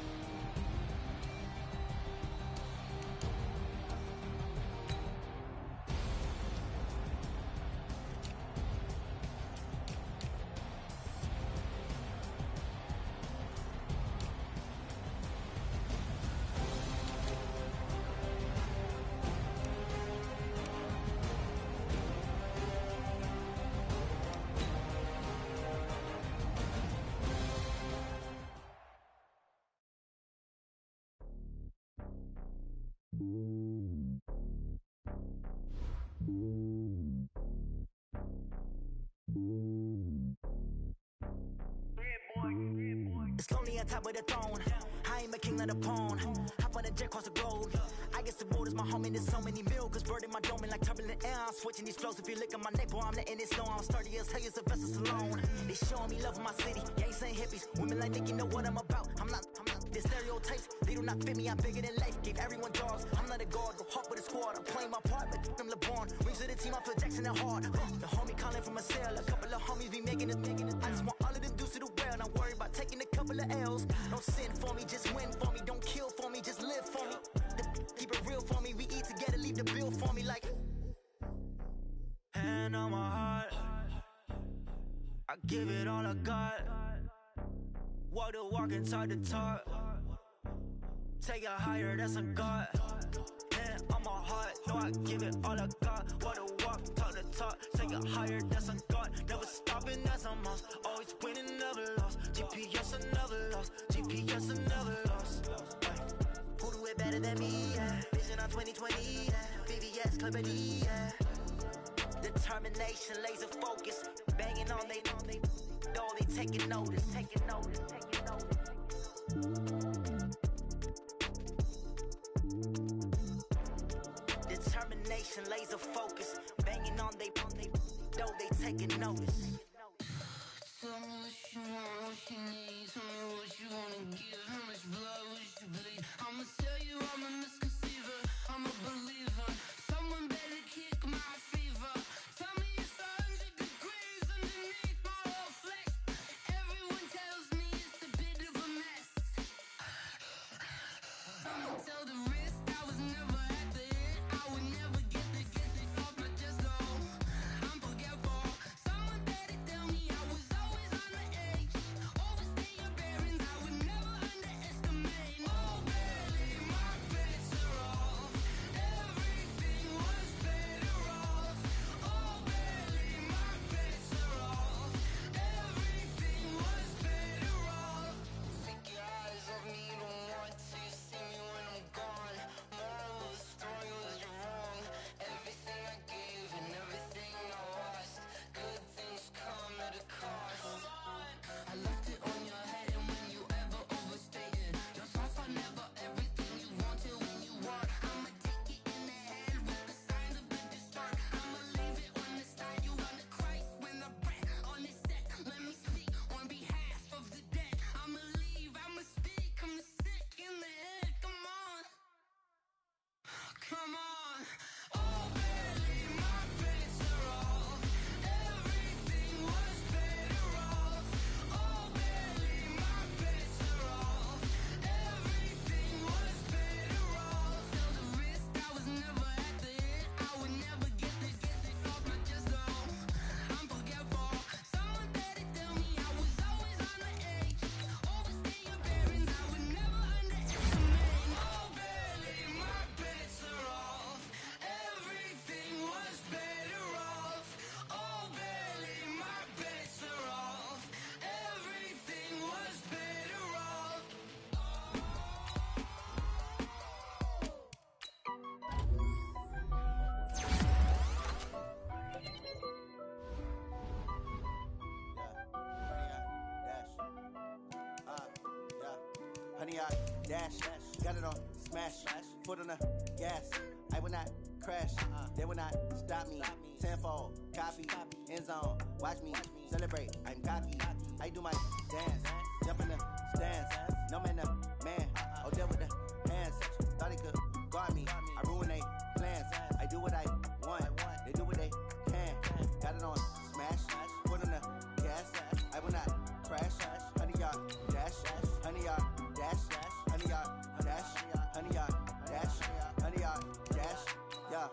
It's lonely on top of the throne. I ain't a king of the pawn. Hop on a jet across the globe. I guess the road is my home and there's so many milkers burning my dome like turbulent air. I'm switching these flows. If you look at my neck, boy, I'm letting it snow. I'm sturdy as hell, as a vessel alone. They showing me love in my city. Gangs ain't hippies. Women like Nick, you know what I'm about. I'm not the stereotypes. They do not fit me. I'm bigger than life. Gave everyone jobs. I'm not a guard. Go hard with a squad. I'm playing my part, but them LeBron. Rings to the team. I feel Jackson and hard. The homie calling from a cell. A couple of homies be making it. I just want all of them dudes to do well. Not worry about taking a couple of L's. Don't sin for me, just win for me. Don't kill for me, just live for me. Keep it real for me. We eat together, leave the bill for me like. Hand on my heart, I give it all I got. Walk the walk and talk the talk. Take it higher, that's a God. Hand on my heart, no, I give it all I got. Walk the walk, talk the talk. Take it higher, that's a God. Never stopping, that's a must. Always winning, never lost. GPS, I never lost. GPS, I never lost. Who do it better than me? Yeah. Vision on 2020. Yeah. VVS, Clipper D. Yeah. Determination, laser focus. Banging on they know they taking notice. Taking notice. Taking notice. Determination, laser focus. Banging on they door, they taking notice. Tell me what you want, what you need. Tell me what you wanna give. How much blood would you bleed? I'ma tell you I'm a misconceiver. I'm a believer. Someone better kick my fever. Tell me it's 100 degrees underneath my whole flesh. Everyone tells me it's a bit of a mess. I'ma tell the risk I was never at the end. I would never get it off my chest though. I'm forgetful. Someone better tell me I was always on the edge. Overstay your bearings, I would never underestimate. Oh, barely, my bets are off. Everything was better off. Oh, barely, my bets are off. Everything was better off. Take your eyes off me, don't want to see me when I'm gone. Moral of the story was you're wrong. Everything I gave and everything I lost. Good things come at a cost. I left it on your head, and when you ever overstay it, your thoughts are never everything you wanted when you want. I'ma take it in the head with the signs of the distort. I'ma leave it on the side. You on the Christ when the breath on this set. Let me speak on behalf of the dead. I'ma leave, I'ma speak. I'm sick in the head. Come on, come on. Oh, barely, my bets are off. Everything was better off. Oh, barely, my bets are off. Everything was better off. Till the risk I was never at the end. I would never get it off my chest though. I'm forgetful. Someone better tell me I was always on the edge. Overstay your bearings, I would never underestimate. Oh, barely, my bets are off. Everything was better off. Oh, barely, my bets are off. Everything was better off. Honey, I dash, got it on smash, foot on the gas. I will not crash, they will not stop me. Tenfold, copy, end zone, watch me celebrate. I'm cocky, I do my dance, jump in the stands. No man, man, oh there with the hands. Thought he could guard me, I ruin they plans. I do what I want, they do what they can. Got it on smash, foot on the gas. I will not crash, honey, y'all dash, honey, y'all dash, honey, y'all dash, honey, y'all dash, honey, y'all dash, yeah.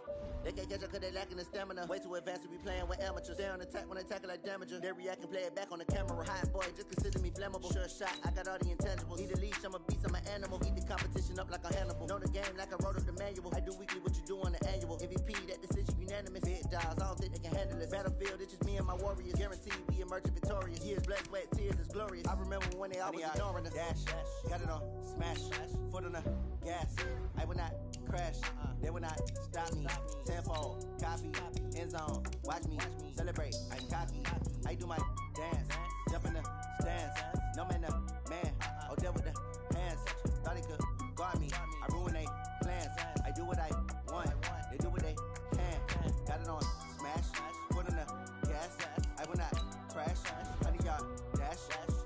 They can't catch up cause they lacking the stamina. Way too advanced to be playing with amateurs. Stay on attack when I tackle like damager. They react and play it back on the camera. Hot boy, just consider me flammable. Sure shot, I got all the intangibles. Need a leash, I'm a beast, I'm an animal. Eat the competition up like a Hannibal. Know the game like I wrote up the manual. I do weekly what you do on the annual. MVP, that decision unanimous. Big dogs, I don't think they can handle this. Battlefield, it's just me and my warriors. Guaranteed we emerging victorious. Years, blood, sweat, tears, is glorious. I remember when they always ignoring us. Dash, got it on smash, foot on the gas. I will not crash, they will not stop me. Tenfold, copy, end zone, watch me celebrate. I'm cocky, I do my dance, jump in the stands. No man, man, oh there with the hands. Thought he could guard me, I ruin they plans. I do what I want, they do what they can. Got it on smash, foot on the gas. I will not crash, honey y'all dash,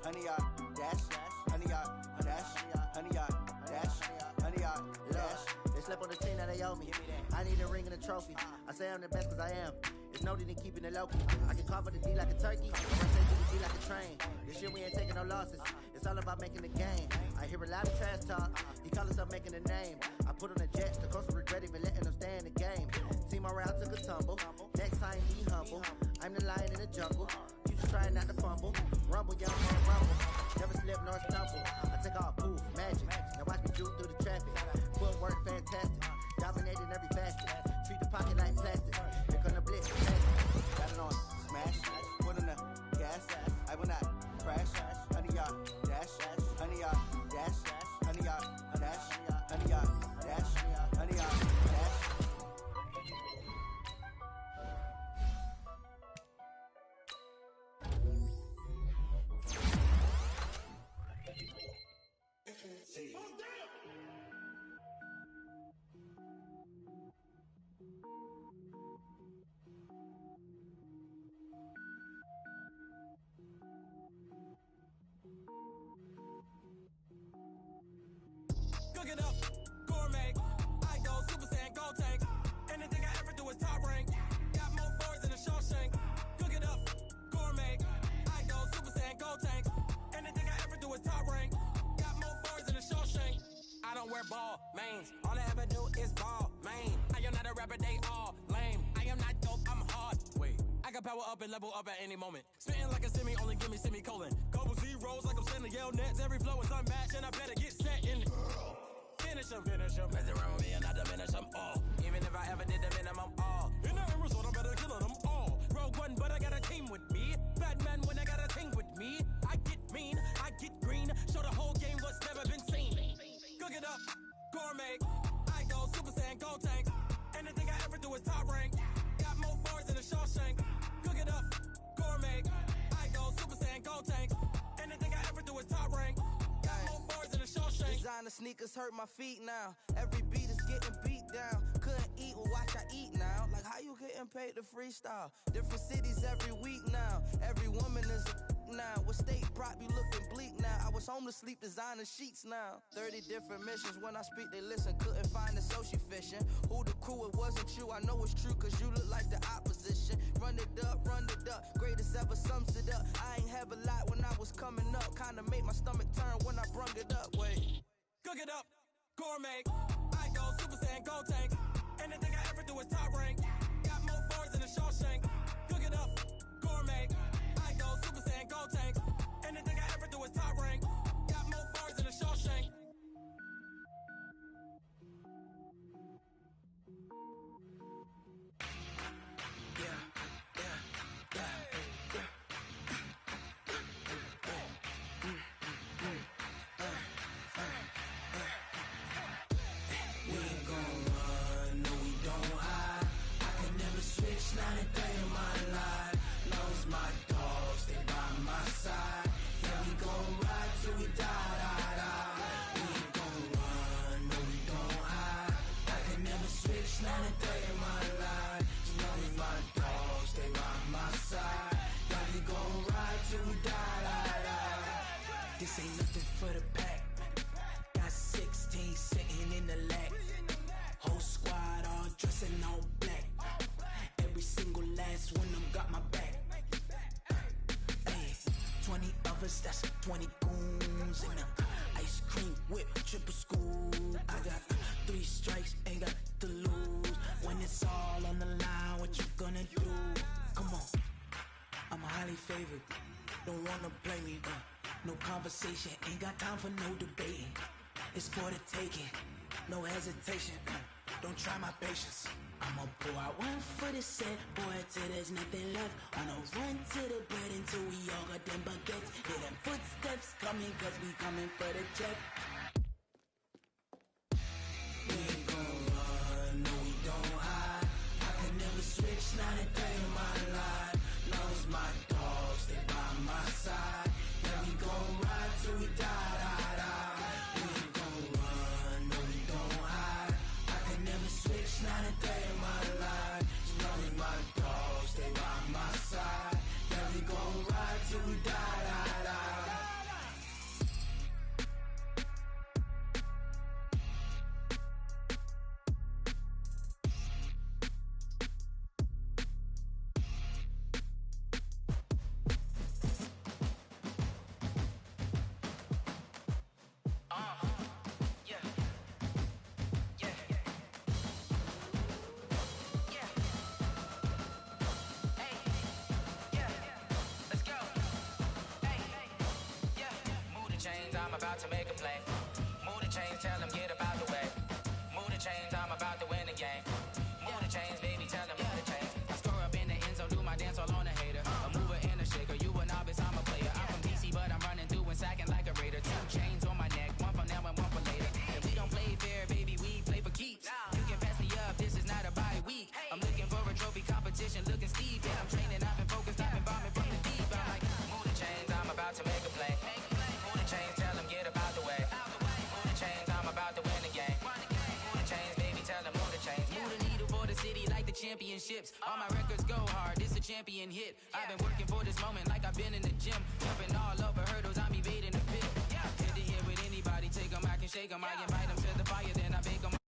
honey y'all dash, honey y'all dash, honey y'all dash, honey y'all dash. They slept on the team that they owe me. I need a ring and a trophy. I say I'm the best cause I am. It's no need in keeping it low key. I can carve up the D like a turkey. I take the D like a train. This year we ain't taking no losses. It's all about making the game. I hear a lot of trash talk. He call himself making a name. I put on the jets. The coach will regret even letting them stay in the game. Team morale took a tumble. Next time be humble. I'm the lion in the jungle. You just trying not to fumble. Rumble, young man, rumble. Never slip nor stumble. I take off, poof, magic. Now watch me juke through the traffic. Footwork fantastic. Dominating every facet. Treat the pocket like plastic. They're gonna blitz. Got it on smash. Foot on the gas. I will not crash. Honey y'all dash. Honey y'all dash. Honey y'all dash. Honey y'all dash. Honey y'all dash. See. power up and level up at any moment. Spitting like a semi, only give me semicolon. Couple zeros like I'm sending yell nets. Every flow is unmatched and I better get set in. Finish them. Mess around with me and I diminish them all. Even if I ever did the minimum all. In the end result, I better kill them all. Rogue one, but I got a team with me. Batman when I got a thing with me. I get mean, I get green. Show the whole game what's never been seen. Cook it up, gourmet. I go Super Saiyan, go tank. Anything I ever do is top rank. Got more bars than a Shawshank. Cook it up, gourmet. I go Super Saiyan, go tank. Anything I ever do is top rank. Got more bars than a Shawshank. Designer sneakers hurt my feet now. Every beat is getting beat down. Couldn't eat, well watch I eat now. Like how you getting paid to freestyle? Different cities every week now. Every woman is a now. With state prop you looking bleak now. I was home to sleep designer sheets now. 30 different missions. When I speak they listen. Couldn't find it so she fishing. Who the crew, it wasn't you. I know it's true cause you look like the opposition. Run it up. Greatest ever sums it up. I ain't have a lot when I was coming up. Kinda made my stomach turn when I brung it up. Wait. Cook it up, gourmet. I go Super Saiyan, go tank. Anything I ever do is top rank. Got more bars than a Shawshank. Cook it up, gourmet. I go Super Saiyan, go tank. Anything I ever do is top rank. Got more bars than a Shawshank. Not a day in my life. Lost my dogs, they by my side. Yeah, we gon' ride till we die. We ain't gon' run, no we don't hide. I can never switch, not a day in my life. Lost my dogs, they by my side. Yeah, we gon' ride till we die. This ain't nothing for the pack. Got 16 sitting in the lag. Whole squad all dressing all black. Every single last one of them got my back. Hey, 20 of us, that's 20 goons. And ice cream whip, triple scoop. I got 3 strikes, ain't got to lose. When it's all on the line, what you gonna do? Come on, I'm highly favored. Don't wanna play me, no conversation. Ain't got time for no debating. It's for the taking, no hesitation. Don't try my patience. I'ma pour out one for the set, boy, till there's nothing left. On a run to the bread until we all got them baguettes. Hear them footsteps coming, cause we coming for the check. We ain't gon' run, no we don't hide. I can never switch, not a day in my life. Lost my dogs, they by my side. Yeah, we gon' ride till we die. We ain't gon' run, no we don't hide. I can never switch, not a day in my life. Lost my dogs, they by my side. Yeah, we gon' ride till we die. I'm about to make a play. Move the chains, tell them get about the way. Move the chains, I'm about to win the game. Move the chains, baby, tell them move the chains. I score up in the end zone, do my dance all on a hater. A mover and a shaker, you a novice, I'm a player. I'm from DC, but I'm running through and sacking like a raider. 2 chains on my neck, one for now and one for later. And we don't play fair, baby, we play for keeps. You can pass me up, this is not a bye week. I'm looking for a trophy competition, looking steep. And I'm training, I've been focused, I've been bombing from the deep. I'm like, move the chains, I'm about to make a play. Move the chains, tell them get about the way. Move the chains, I'm about to win the game. Move the chains, baby, tell them move the chains. Move the needle for the city like the championships. All my records go hard, this a champion hit. I've been working for this moment like I've been in the gym. Jumping all over hurdles, I'm evading the pit. Head to head with anybody, take them, I can shake them. I invite them to the fire, then I bake them.